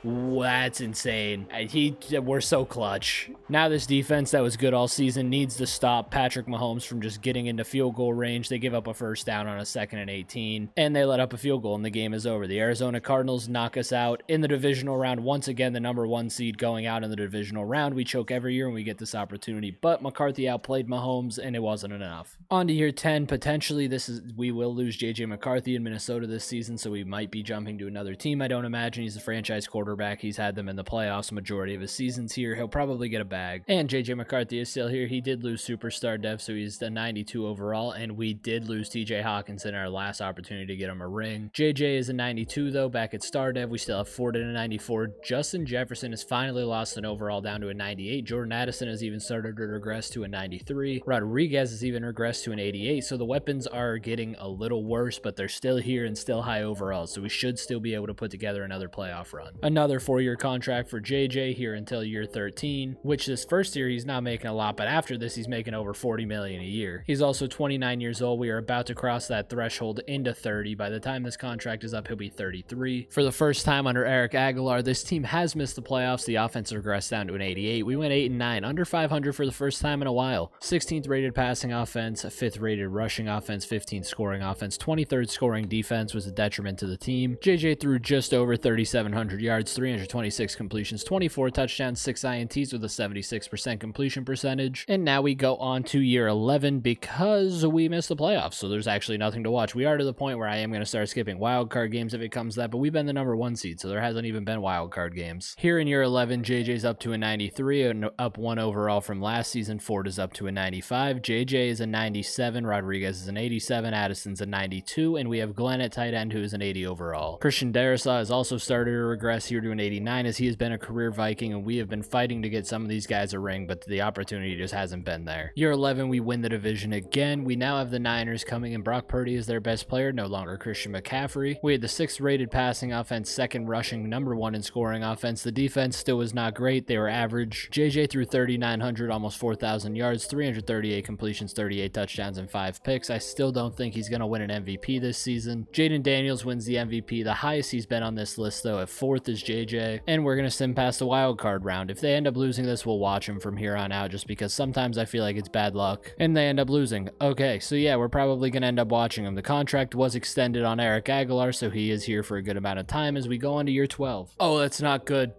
That's insane. We're so clutch. Now this defense that was good all season needs to stop Patrick Mahomes from just getting into field goal range. They give up a 1st down on a 2nd and 18, and they let up a field goal, and the game is over. The Arizona Cardinals knock us out in the divisional round. Once again, the number 1 seed going out in the divisional round. We choke every year when we get this opportunity, but McCarthy outplayed Mahomes, and it wasn't enough. On to year 10, potentially we will lose JJ McCarthy in Minnesota this season, so we might be jumping to another team. I don't imagine he's a franchise quarterback quarterback. He's had them in the playoffs majority of his seasons here. He'll probably get a bag. And JJ McCarthy is still here. He did lose superstar dev, so he's the 92 overall, and we did lose TJ Hawkinson, our last opportunity to get him a ring. JJ is a 92 though. Back at star dev, we still have Ford at a 94. Justin Jefferson has finally lost an overall down to a 98. Jordan Addison has even started to regress to a 93. Rodriguez has even regressed to an 88. So the weapons are getting a little worse, but they're still here and still high overall, so we should still be able to put together another playoff run. Another 4-year contract for JJ here until year 13, which this first year he's not making a lot, but after this he's making over $40 million a year. He's also 29 years old. We are about to cross that threshold into 30. By the time this contract is up, he'll be 33. For the first time under Eric Aguilar, this team has missed the playoffs. The offense regressed down to an 88. We went 8-9, under 500 for the first time in a while. 16th rated passing offense, 5th rated rushing offense, 15th scoring offense, 23rd scoring defense was a detriment to the team. JJ threw just over 3,700 yards, 326 completions, 24 touchdowns, 6 INTs with a 76% completion percentage. And now we go on to year 11 because we missed the playoffs, so there's actually nothing to watch. We are to the point where I am going to start skipping wild card games if it comes to that, but we've been the number 1 seed, so there hasn't even been wild card games. Here in year 11, JJ's up to a 93, and up 1 overall from last season. Ford is up to a 95. JJ is a 97. Rodriguez is an 87. Addison's a 92, and we have Glenn at tight end, who is an 80 overall. Christian Darrisaw has also started to regress here to an 89, as he has been a career Viking, and we have been fighting to get some of these guys a ring, but the opportunity just hasn't been there. Year 11, we win the division again. We now have the Niners coming in. Brock Purdy is their best player, no longer Christian McCaffrey. We had the 6th rated passing offense, 2nd rushing, number 1 in scoring offense. The defense still was not great. They were average. JJ threw 3,900, almost 4,000 yards, 338 completions, 38 touchdowns, and 5 picks. I still don't think he's going to win an MVP this season. Jaden Daniels wins the MVP. The highest he's been on this list, though, at 4th is JJ, and we're going to sim past the wild card round. If they end up losing this, we'll watch him from here on out, just because sometimes I feel like it's bad luck, and they end up losing. Okay, so yeah, we're probably going to end up watching him. The contract was extended on Eric Aguilar, so he is here for a good amount of time as we go on to year 12. Oh, that's not good.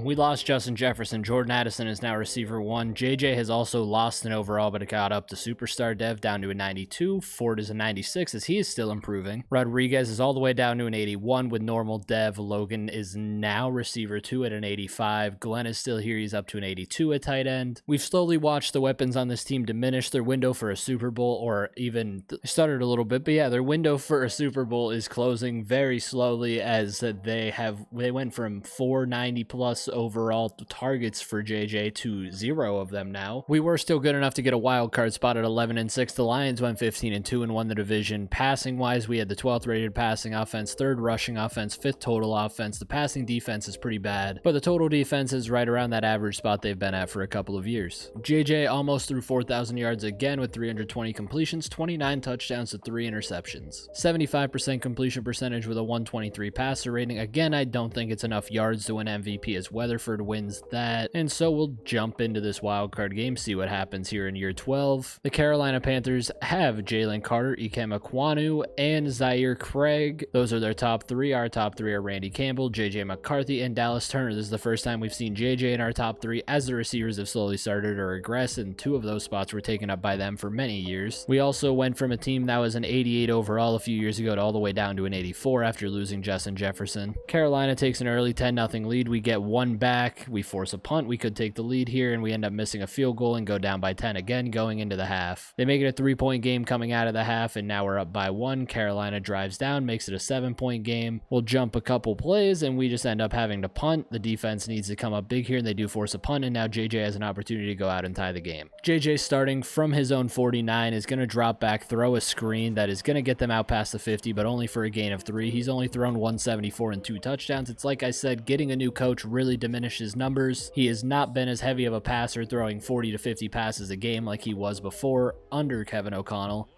We lost Justin Jefferson. Jordan Addison is now receiver 1. JJ has also lost an overall, but it got up to superstar dev down to a 92. Ford is a 96, as he is still improving. Rodriguez is all the way down to an 81 with normal dev. Logan is now receiver 2 at an 85. Glenn is still here. He's up to an 82 at tight end. We've slowly watched the weapons on this team diminish. Their window for a Super Bowl, or even stuttered a little bit, but yeah, their window for a Super Bowl is closing very slowly, as they went from 490 plus overall targets for JJ to 0 of them now. We were still good enough to get a wild card spot at 11-6. The Lions went 15-2 and won the division. Passing wise, we had the 12th rated passing offense, 3rd rushing offense, 5th total offense. The passing defense is pretty bad, but the total defense is right around that average spot they've been at for a couple of years. JJ almost threw 4,000 yards again with 320 completions, 29 touchdowns to 3 interceptions. 75% completion percentage with a 123 passer rating. Again, I don't think it's enough yards to win MVP, as Weatherford wins that, and so we'll jump into this wild card game, see what happens here in year 12. The Carolina Panthers have Jalen Carter, Ikem Ekwonu, and Zaire Craig. Those are their top 3. Our top 3 are Randy Campbell, JJ McCarthy, and Dallas Turner. This is the first time we've seen JJ in our top 3, as the receivers have slowly started to regress, and 2 of those spots were taken up by them for many years. We also went from a team that was an 88 overall a few years ago to all the way down to an 84 after losing Justin Jefferson. Carolina takes an early 10-0 lead. We get 1 back. We force a punt. We could take the lead here, and we end up missing a field goal and go down by 10 again going into the half. They make it a 3-point game coming out of the half, and now we're up by 1. Carolina drives down, makes it a 7-point game. We'll jump a couple plays, and we just end up having to punt. The defense needs to come up big here, and they do force a punt, and now JJ has an opportunity to go out and tie the game. JJ, starting from his own 49, is going to drop back, throw a screen that is going to get them out past the 50, but only for a gain of 3. He's only thrown 174 and 2 touchdowns. It's like I said, getting a new coach really diminished his numbers. He has not been as heavy of a passer, throwing 40 to 50 passes a game like he was before under Kevin O'Connell.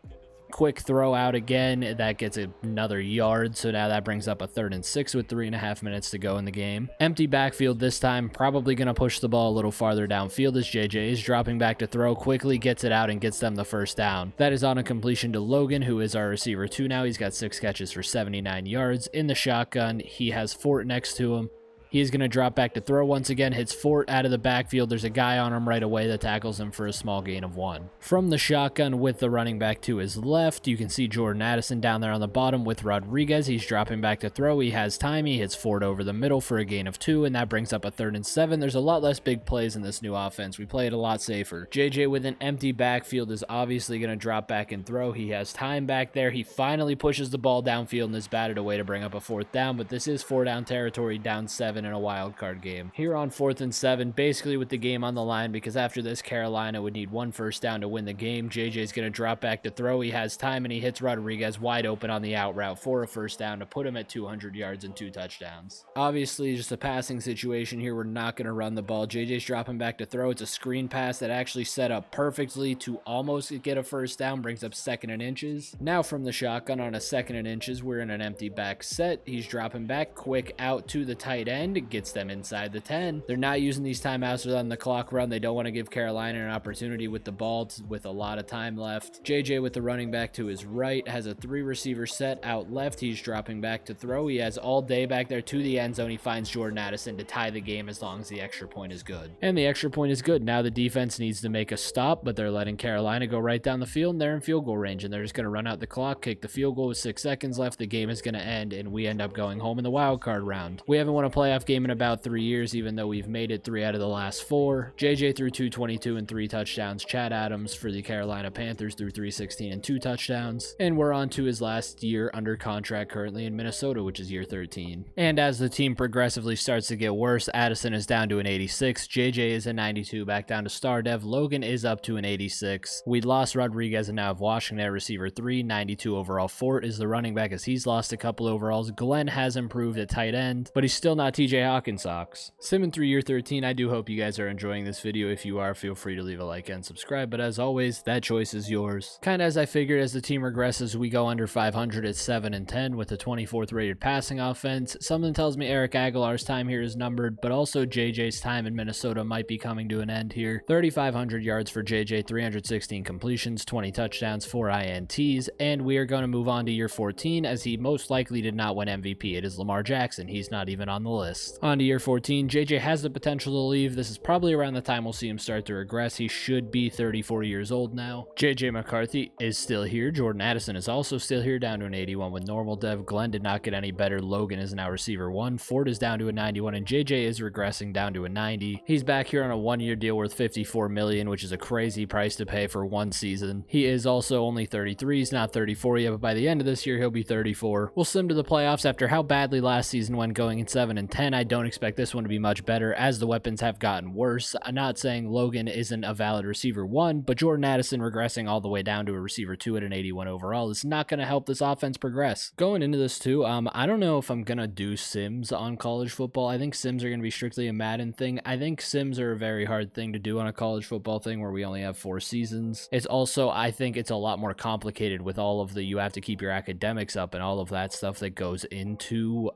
Quick throw out again, that gets another yard, so now that brings up a 3rd and 6 with 3.5 minutes to go in the game. Empty backfield this time, probably going to push the ball a little farther downfield, as JJ is dropping back to throw, quickly gets it out and gets them the first down. That is on a completion to Logan, who is our receiver 2 now. He's got 6 catches for 79 yards. In the shotgun, he has Fort next to him. He is going to drop back to throw once again, hits Fort out of the backfield. There's a guy on him right away that tackles him for a small gain of 1. From the shotgun with the running back to his left, you can see Jordan Addison down there on the bottom with Rodriguez. He's dropping back to throw. He has time. He hits Fort over the middle for a gain of 2, and that brings up a 3rd and 7. There's a lot less big plays in this new offense. We play it a lot safer. JJ with an empty backfield is obviously going to drop back and throw. He has time back there. He finally pushes the ball downfield and is batted away to bring up a 4th down, but this is 4-down territory, down 7 in a wild card game. Here on 4th and 7, basically with the game on the line, because after this, Carolina would need 1 first down to win the game. JJ's going to drop back to throw. He has time, and he hits Rodriguez wide open on the out route for a first down to put him at 200 yards and 2 touchdowns. Obviously, just a passing situation here. We're not going to run the ball. JJ's dropping back to throw. It's a screen pass that actually set up perfectly to almost get a first down, brings up 2nd and inches. Now from the shotgun on a 2nd and inches, we're in an empty back set. He's dropping back quick out to the tight end, gets them inside the 10. They're not using these timeouts on the clock run. They don't want to give Carolina an opportunity with the ball with a lot of time left. JJ with the running back to his right has a 3 receiver set out left. He's dropping back to throw. He has all day back there to the end zone. He finds Jordan Addison to tie the game as long as the extra point is good. And the extra point is good. Now the defense needs to make a stop, but they're letting Carolina go right down the field, and they're in field goal range, and they're just going to run out the clock, kick the field goal with 6 seconds left. The game is going to end, and we end up going home in the wild card round. We haven't won a playoff game in about 3 years, even though we've made it 3 out of the last 4. JJ threw 222 and 3 touchdowns. Chad Adams for the Carolina Panthers threw 316 and 2 touchdowns. And we're on to his last year under contract currently in Minnesota, which is year 13. And as the team progressively starts to get worse, Addison is down to an 86. JJ is a 92, back down to star dev. Logan is up to an 86. We lost Rodriguez and now have Washington at receiver 3. 92 overall. Fort is the running back as he's lost a couple overalls. Glenn has improved at tight end, but he's still not TJ Hawkins socks. Simon through year 13. I do hope you guys are enjoying this video. If you are, feel free to leave a like and subscribe, but as always, that choice is yours. Kind of as I figured, as the team regresses, we go under 500 at 7 and 10 with a 24th rated passing offense. Something tells me Eric Aguilar's time here is numbered, but also JJ's time in Minnesota might be coming to an end here. 3,500 yards for JJ, 316 completions, 20 touchdowns, 4 INTs, and we are going to move on to year 14 as he most likely did not win MVP. It is Lamar Jackson. He's not even on the list. On to year 14, JJ has the potential to leave. This is probably around the time we'll see him start to regress. He should be 34 years old now. JJ McCarthy is still here. Jordan Addison is also still here, down to an 81 with normal dev. Glenn did not get any better. Logan is now receiver 1. Ford is down to a 91, and JJ is regressing down to a 90. He's back here on a 1-year deal worth $54 million, which is a crazy price to pay for 1 season. He is also only 33. He's not 34 yet, but by the end of this year, he'll be 34. We'll sim to the playoffs after how badly last season went, going in 7 and 10. I don't expect this one to be much better as the weapons have gotten worse. I'm not saying Logan isn't a valid receiver 1, but Jordan Addison regressing all the way down to a receiver 2 at an 81 overall is not going to help this offense progress. Going into this too, I don't know if I'm going to do sims on college football. I think sims are going to be strictly a Madden thing. I think sims are a very hard thing to do on a college football thing where we only have 4 seasons. It's also, I think it's a lot more complicated with all of the, you have to keep your academics up and all of that stuff that goes into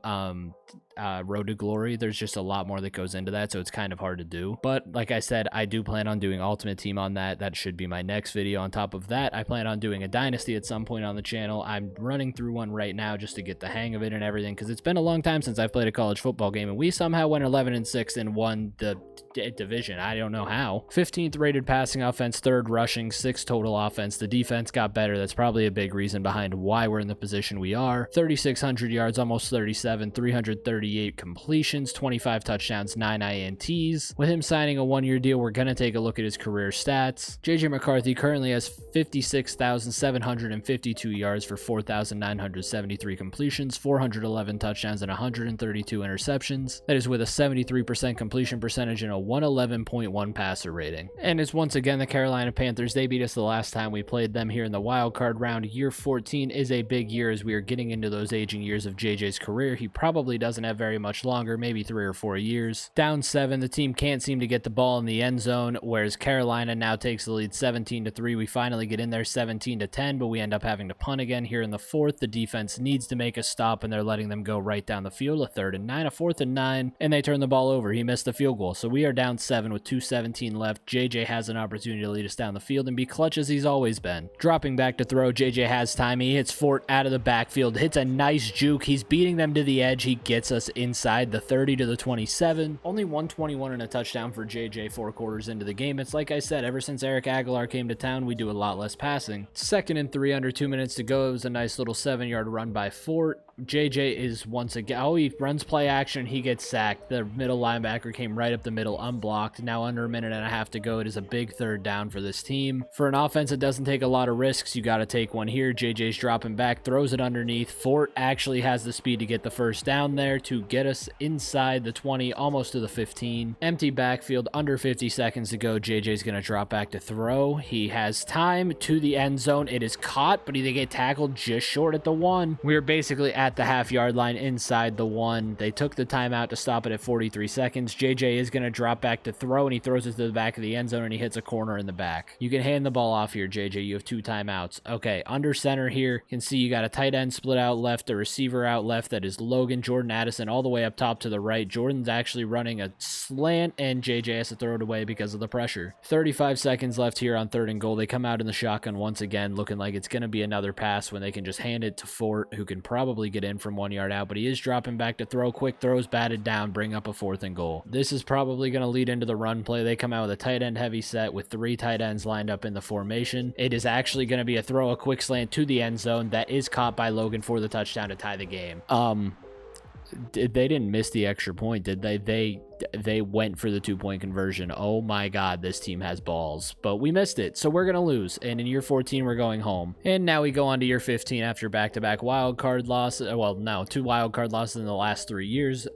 Road to Glory. There's just a lot more that goes into that, so it's kind of hard to do. But like I said, I do plan on doing Ultimate Team on that. That should be my next video. On top of that, I plan on doing a Dynasty at some point on the channel. I'm running through one right now just to get the hang of it and everything, because it's been a long time since I've played a college football game, and we somehow went 11-6 and won the division. I don't know how. 15th rated passing offense, 3rd rushing, 6th total offense. The defense got better. That's probably a big reason behind why we're in the position we are. 3,600 yards, almost 37, 338 completions, 25 touchdowns, 9 INTs. With him signing a 1-year deal, we're going to take a look at his career stats. JJ McCarthy currently has 56,752 yards for 4,973 completions, 411 touchdowns, and 132 interceptions. That is with a 73% completion percentage and a 111.1 passer rating. And it's once again the Carolina Panthers. They beat us the last time we played them here in the wild card round. Year 14 is a big year as we are getting into those aging years of JJ's career. He probably doesn't have very much longer, maybe 3 or 4 years. Down 7, the team can't seem to get the ball in the end zone, whereas Carolina now takes the lead 17-3. We finally get in there 17-10, but we end up having to punt again here in the 4th. The defense needs to make a stop, and they're letting them go right down the field. A 3rd and 9, a 4th and 9, and they turn the ball over. He missed the field goal, so we are down 7 with 2:17 left. JJ has an opportunity to lead us down the field and be clutch as he's always been. Dropping back to throw, JJ has time. He hits Fort out of the backfield, hits a nice juke. He's beating them to the edge. He gets us inside inside the 30 to the 27. Only 121 and a touchdown for JJ 4 quarters into the game. It's like I said, ever since Eric Aguilar came to town, we do a lot less passing. 2nd and 3 under 2 minutes to go. It was a nice little 7-yard run by Fort. JJ is once again, he runs play action, he gets sacked. The middle linebacker came right up the middle unblocked. Now under a minute and a half to go. It is a big 3rd down for this team. For an offense that doesn't take a lot of risks, you got to take one here. JJ's dropping back, throws it underneath. Fort actually has the speed to get the 1st down there to get us inside the 20, almost to the 15. Empty backfield, under 50 seconds to go. JJ's going to drop back to throw. He has time to the end zone. It is caught, but they get tackled just short at the 1. We're basically at the half-yard line inside the 1. They took the timeout to stop it at 43 seconds. JJ is going to drop back to throw, and he throws it to the back of the end zone, and he hits a corner in the back. You can hand the ball off here, JJ. You have 2 timeouts. Okay, under center here, you can see you got a tight end split out left, a receiver out left. That is Logan, Jordan Addison, all the way up top to the right. Jordan's actually running a slant, and JJ has to throw it away because of the pressure. 35 seconds left here on 3rd and goal. They come out in the shotgun once again, looking like it's going to be another pass when they can just hand it to Fort, who can probably get in from 1 yard out, but he is dropping back to throw. Quick throws, batted down, bring up a 4th and goal. This is probably going to lead into the run play. They come out with a tight end heavy set with 3 tight ends lined up in the formation. It is actually going to be a throw, a quick slant to the end zone that is caught by Logan for the touchdown to tie the game. They didn't miss the extra point, did they? They went for the 2-point conversion. Oh my God, this team has balls. But we missed it, so we're going to lose. And in year 14, we're going home. And now we go on to year 15 after back-to-back wild card losses. Well, no, 2 wild card losses in the last 3 years.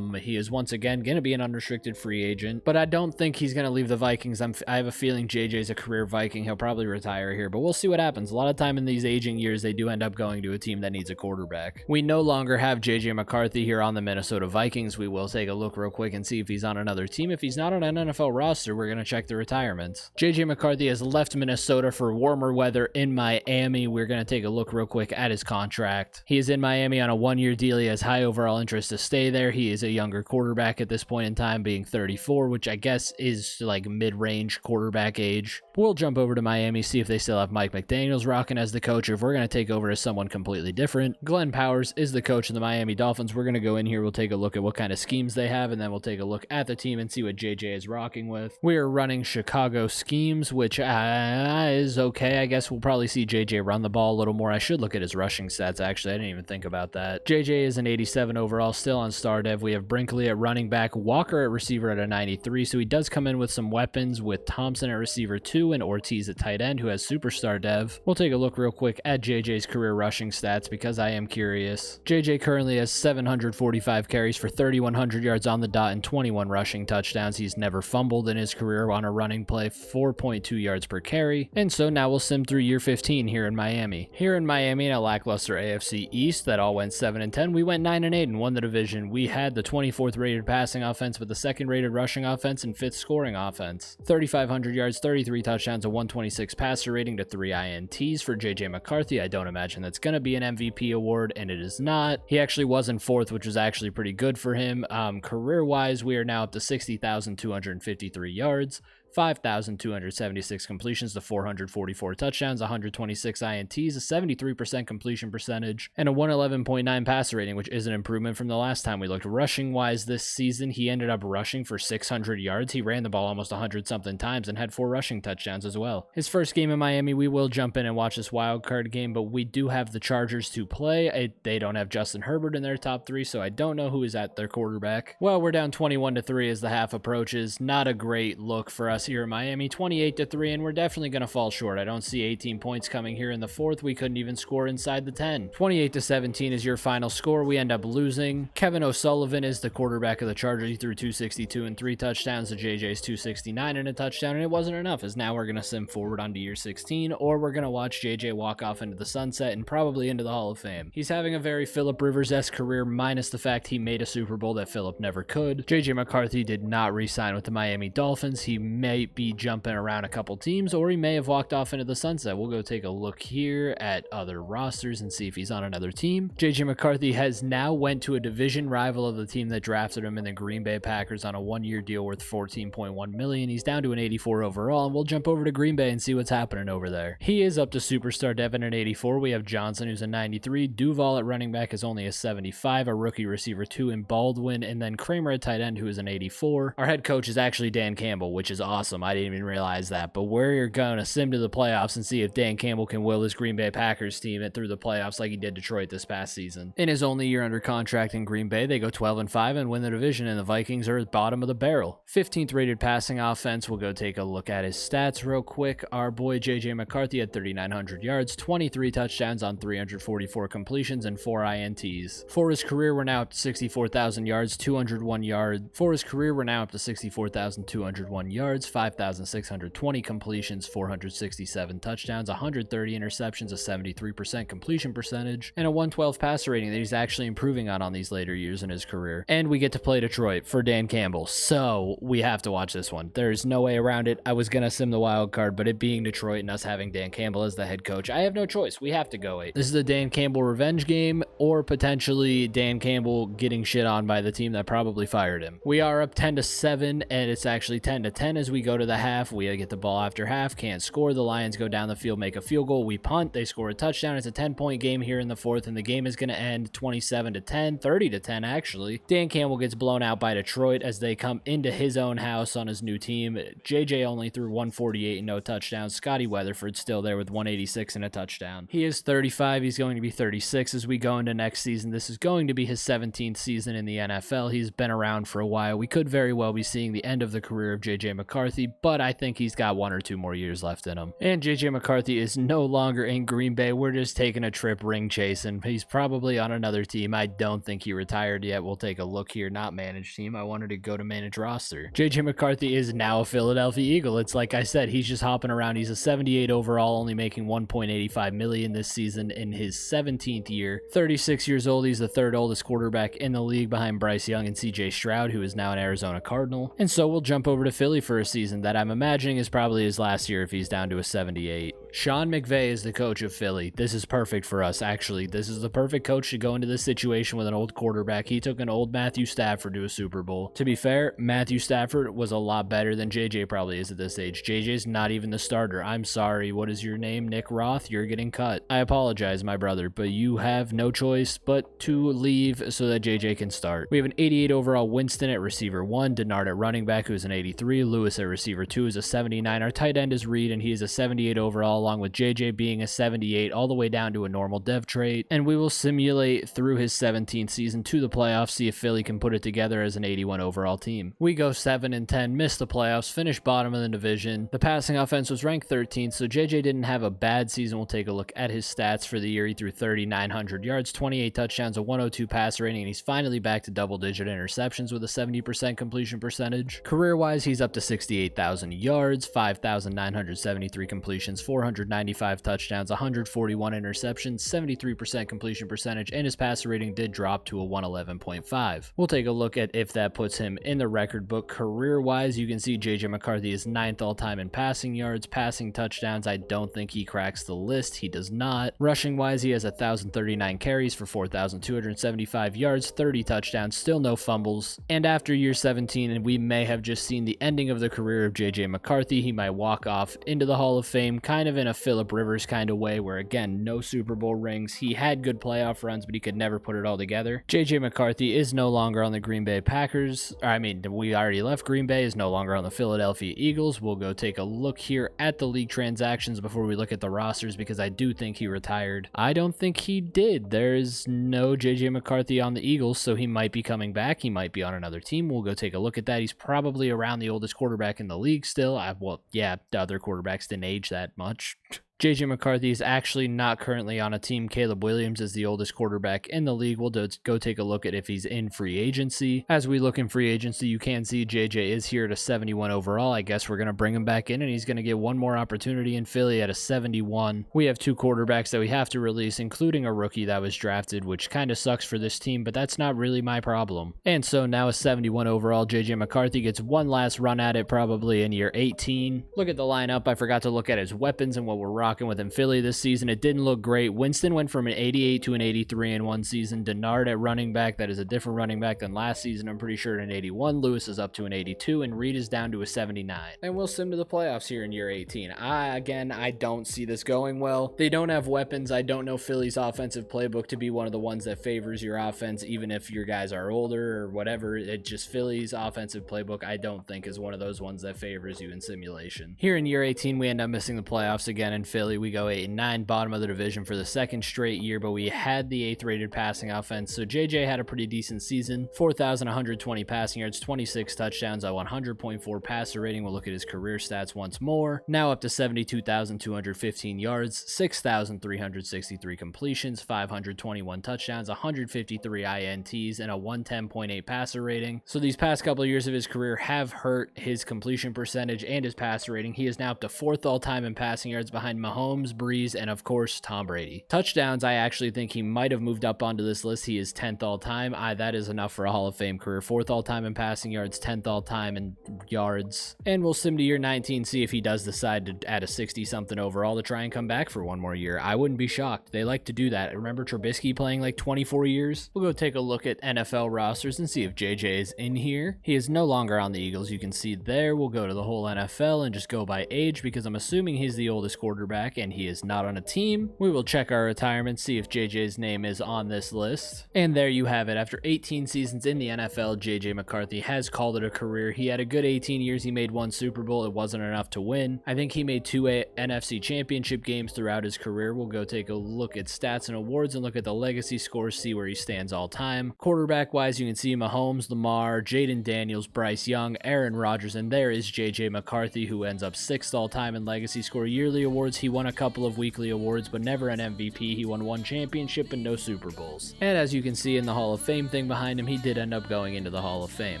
He is once again going to be an unrestricted free agent. But I don't think he's going to leave the Vikings. I have a feeling JJ's a career Viking. He'll probably retire here, but we'll see what happens. A lot of time in these aging years, they do end up going to a team that needs a quarterback. We no longer have JJ McCarthy here on the Minnesota Vikings. We will take a look real quick and see if he's on another team. If he's not on an NFL roster, we're going to check the retirements. JJ McCarthy has left Minnesota for warmer weather in Miami. We're going to take a look real quick at his contract. He is in Miami on a 1-year deal. He has high overall interest to stay there. He is a younger quarterback at this point in time, being 34, which I guess is like mid-range quarterback age. We'll jump over to Miami, see if they still have Mike McDaniels rocking as the coach, or if we're going to take over as someone completely different. Glenn Powers is the coach of the Miami Dolphins. We're going to go in here. We'll take a look at what kind of schemes they have, and then we'll take a look at the team and see what JJ is rocking with. We are running Chicago schemes, which is okay. I guess we'll probably see JJ run the ball a little more. I should look at his rushing stats, actually. I didn't even think about that. JJ is an 87 overall, still on star dev. We have Brinkley at running back, Walker at receiver at a 93, so he does come in with some weapons with Thompson at receiver 2 and Ortiz at tight end, who has superstar dev. We'll take a look real quick at JJ's career rushing stats because I am curious. JJ currently has 745 carries for 3,100 yards on the dot and 21 rushing touchdowns. He's never fumbled in his career on a running play, 4.2 yards per carry. And so now we'll sim through year 15 here in Miami. Here in Miami, in a lackluster AFC East that all went 7-10, we went 9-8 and won the division. We had the 24th rated passing offense with the 2nd rated rushing offense and 5th scoring offense. 3,500 yards, 33 touchdowns, a 126 passer rating to 3 INTs for JJ McCarthy. I don't imagine that's going to be an MVP award, and it is not. He actually was in 4th, which was actually pretty good for him. Career-wise, we are now up to 60,253 yards, 5,276 completions to 444 touchdowns, 126 INTs, a 73% completion percentage, and a 111.9 passer rating, which is an improvement from the last time we looked. Rushing-wise this season, he ended up rushing for 600 yards. He ran the ball almost 100-something times and had 4 rushing touchdowns as well. His first game in Miami, we will jump in and watch this wild card game, but we do have the Chargers to play. They don't have Justin Herbert in their top 3, so I don't know who is at their quarterback. Well, we're down 21-3 as the half approaches. Not a great look for us here in Miami, 28-3, and we're definitely going to fall short. I don't see 18 points coming here in the 4th. We couldn't even score inside the 10. 28-17 is your final score. We end up losing. Kevin O'Sullivan is the quarterback of the Chargers. He threw 262 and 3 touchdowns to JJ's 269 and a touchdown, and it wasn't enough, as now we're going to sim forward onto year 16, or we're going to watch JJ walk off into the sunset and probably into the Hall of Fame. He's having a very Phillip Rivers-esque career, minus the fact he made a Super Bowl that Phillip never could. JJ McCarthy did not re-sign with the Miami Dolphins. He may may be jumping around a couple teams, or he may have walked off into the sunset. We'll go take a look here at other rosters and see if he's on another team. JJ McCarthy has now went to a division rival of the team that drafted him in the Green Bay Packers on a one-year deal worth $14.1 million. He's down to an 84 overall, and we'll jump over to Green Bay and see what's happening over there. He is up to superstar Devin at 84. We have Johnson, who's a 93. Duval at running back is only a 75. A rookie receiver 2 in Baldwin, and then Kramer at tight end, who is an 84. Our head coach is actually Dan Campbell, which is awesome. I didn't even realize that, but we're going to sim to the playoffs and see if Dan Campbell can will his Green Bay Packers team through the playoffs like he did Detroit this past season. In his only year under contract in Green Bay, they go 12-5 and win the division, and the Vikings are at the bottom of the barrel. 15th rated passing offense. We'll go take a look at his stats real quick. Our boy JJ McCarthy had 3,900 yards, 23 touchdowns on 344 completions, and 4 INTs. For his career, we're now up to 64,000 yards, 201 yards. For his career, we're now up to 64,201 yards, 5,620 completions, 467 touchdowns, 130 interceptions, a 73% completion percentage, and a 112 passer rating that he's actually improving on these later years in his career. And we get to play Detroit for Dan Campbell, so we have to watch this one. There's no way around it. I was gonna sim the wild card, but it being Detroit and us having Dan Campbell as the head coach, I have no choice. We have to go 8. This is a Dan Campbell revenge game, or potentially Dan Campbell getting shit on by the team that probably fired him. We are up 10-7, and it's actually 10-10 as we go to the half. We get the ball after half, can't score. The Lions go down the field, make a field goal. We punt, they score a touchdown. It's a 10-point game here in the fourth, and the game is going to end 27-10, 30-10 actually. Dan Campbell gets blown out by Detroit as they come into his own house on his new team. JJ only threw 148 and no touchdowns. Scotty Weatherford still there with 186 and a touchdown. He is 35. He's going to be 36 as we go into next season. This is going to be his 17th season in the NFL. He's been around for a while. We could very well be seeing the end of the career of JJ McCarthy, but I think he's got 1 or 2 more years left in him. And JJ McCarthy is no longer in Green Bay. We're just taking a trip ring chasing. He's probably on another team. I don't think he retired yet. We'll take a look here. Not managed team. I wanted to go to manage roster. JJ McCarthy is now a Philadelphia Eagle. It's like I said, he's just hopping around. He's a 78 overall, only making $1.85 million this season in his 17th year. 36 years old. He's the 3rd oldest quarterback in the league behind Bryce Young and CJ Stroud, who is now an Arizona Cardinal. And so we'll jump over to Philly for a season that I'm imagining is probably his last year if he's down to a 78. Sean McVay is the coach of Philly. This is perfect for us, actually. This is the perfect coach to go into this situation with an old quarterback. He took an old Matthew Stafford to a Super Bowl. To be fair, Matthew Stafford was a lot better than JJ probably is at this age. JJ's not even the starter. I'm sorry. What is your name? Nick Roth? You're getting cut. I apologize, my brother, but you have no choice but to leave so that JJ can start. We have an 88 overall Winston at receiver 1, Denard at running back, who's an 83, Lewis at receiver 2 is a 79. Our tight end is Reed, and he is a 78 overall, along with JJ being a 78, all the way down to a normal dev trait. And we will simulate through his 17th season to the playoffs, see if Philly can put it together as an 81 overall team. We go 7-10, miss the playoffs, finish bottom of the division. The passing offense was ranked 13th, so JJ didn't have a bad season. We'll take a look at his stats for the year. He threw 3,900 yards, 28 touchdowns, a 102 passer rating, and he's finally back to double-digit interceptions with a 70% completion percentage. Career-wise, he's up to 68,000 yards, 5,973 completions, 495 touchdowns, 141 interceptions, 73% completion percentage, and his passer rating did drop to a 111.5. We'll take a look at if that puts him in the record book. Career-wise, you can see JJ McCarthy is 9th all-time in passing yards, passing touchdowns. I don't think he cracks the list. He does not. Rushing-wise, he has 1,039 carries for 4,275 yards, 30 touchdowns, still no fumbles. And after year 17, and we may have just seen the ending of the career of JJ McCarthy, he might walk off into the Hall of Fame, kind of in a Phillip Rivers kind of way, where again, no Super Bowl rings. He had good playoff runs, but he could never put it all together. JJ McCarthy is no longer on the Green Bay Packers. We already left Green Bay, is no longer on the Philadelphia Eagles. We'll go take a look here at the league transactions before we look at the rosters, because I do think he retired. I don't think he did. There is no JJ McCarthy on the Eagles, so he might be coming back. He might be on another team. We'll go take a look at that. He's probably around the oldest quarterback in the league still. The other quarterbacks didn't age that much. JJ McCarthy is actually not currently on a team. Caleb Williams is the oldest quarterback in the league. We'll go take a look at if he's in free agency. As we look in free agency, you can see JJ is here at a 71 overall. I guess we're going to bring him back in, and he's going to get one more opportunity in Philly at a 71. We have 2 quarterbacks that we have to release, including a rookie that was drafted, which kind of sucks for this team, but that's not really my problem. And so now a 71 overall, JJ McCarthy gets one last run at it probably in year 18. Look at the lineup. I forgot to look at his weapons and what we're rocking with in Philly this season. It didn't look great. Winston went from an 88 to an 83 in one season. Denard at running back, that is a different running back than last season, I'm pretty sure, an 81. Lewis is up to an 82, and Reed is down to a 79. And we'll sim to the playoffs here in year 18. I don't see this going well. They don't have weapons. I don't know Philly's offensive playbook to be one of the ones that favors your offense, even if your guys are older or whatever. It just Philly's offensive playbook, I don't think, is one of those ones that favors you in simulation. Here in year 18, we end up missing the playoffs again in Philly. We go 8-9, bottom of the division for the second straight year, but we had the 8th rated passing offense. So JJ had a pretty decent season, 4,120 passing yards, 26 touchdowns, a 100.4 passer rating. We'll look at his career stats once more. Now up to 72,215 yards, 6,363 completions, 521 touchdowns, 153 INTs, and a 110.8 passer rating. So these past couple of years of his career have hurt his completion percentage and his passer rating. He is now up to 4th all-time in passing yards behind Mahomes, Breeze, and of course Tom Brady. Touchdowns, I actually think he might have moved up onto this list. He is 10th all-time. That is enough for a Hall of Fame career. 4th all-time in passing yards, 10th all-time in yards. And we'll sim to year 19, see if he does decide to add a 60-something overall to try and come back for one more year. I wouldn't be shocked. They like to do that. Remember Trubisky playing like 24 years? We'll go take a look at NFL rosters and see if JJ is in here. He is no longer on the Eagles. You can see there. We'll go to the whole NFL and just go by age because I'm assuming he's the oldest quarterback and he is not on a team. We will check our retirement, see if JJ's name is on this list. And there you have it. After 18 seasons in the NFL, JJ McCarthy has called it a career. He had a good 18 years. He made 1 Super Bowl. It wasn't enough to win. I think he made 2 NFC championship games throughout his career. We'll go take a look at stats and awards and look at the legacy scores, see where he stands all time. Quarterback wise, you can see Mahomes, Lamar, Jaden Daniels, Bryce Young, Aaron Rodgers, and there is JJ McCarthy, who ends up 6th all time in legacy score yearly awards. He won a couple of weekly awards, but never an MVP. He won 1 championship and no Super Bowls. And as you can see in the Hall of Fame thing behind him, he did end up going into the Hall of Fame.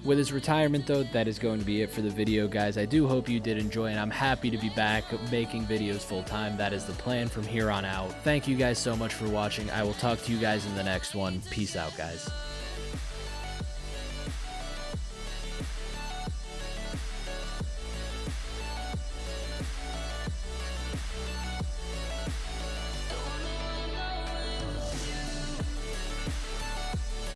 With his retirement though, that is going to be it for the video, guys. I do hope you did enjoy, and I'm happy to be back making videos full time. That is the plan from here on out. Thank you guys so much for watching. I will talk to you guys in the next one. Peace out, guys.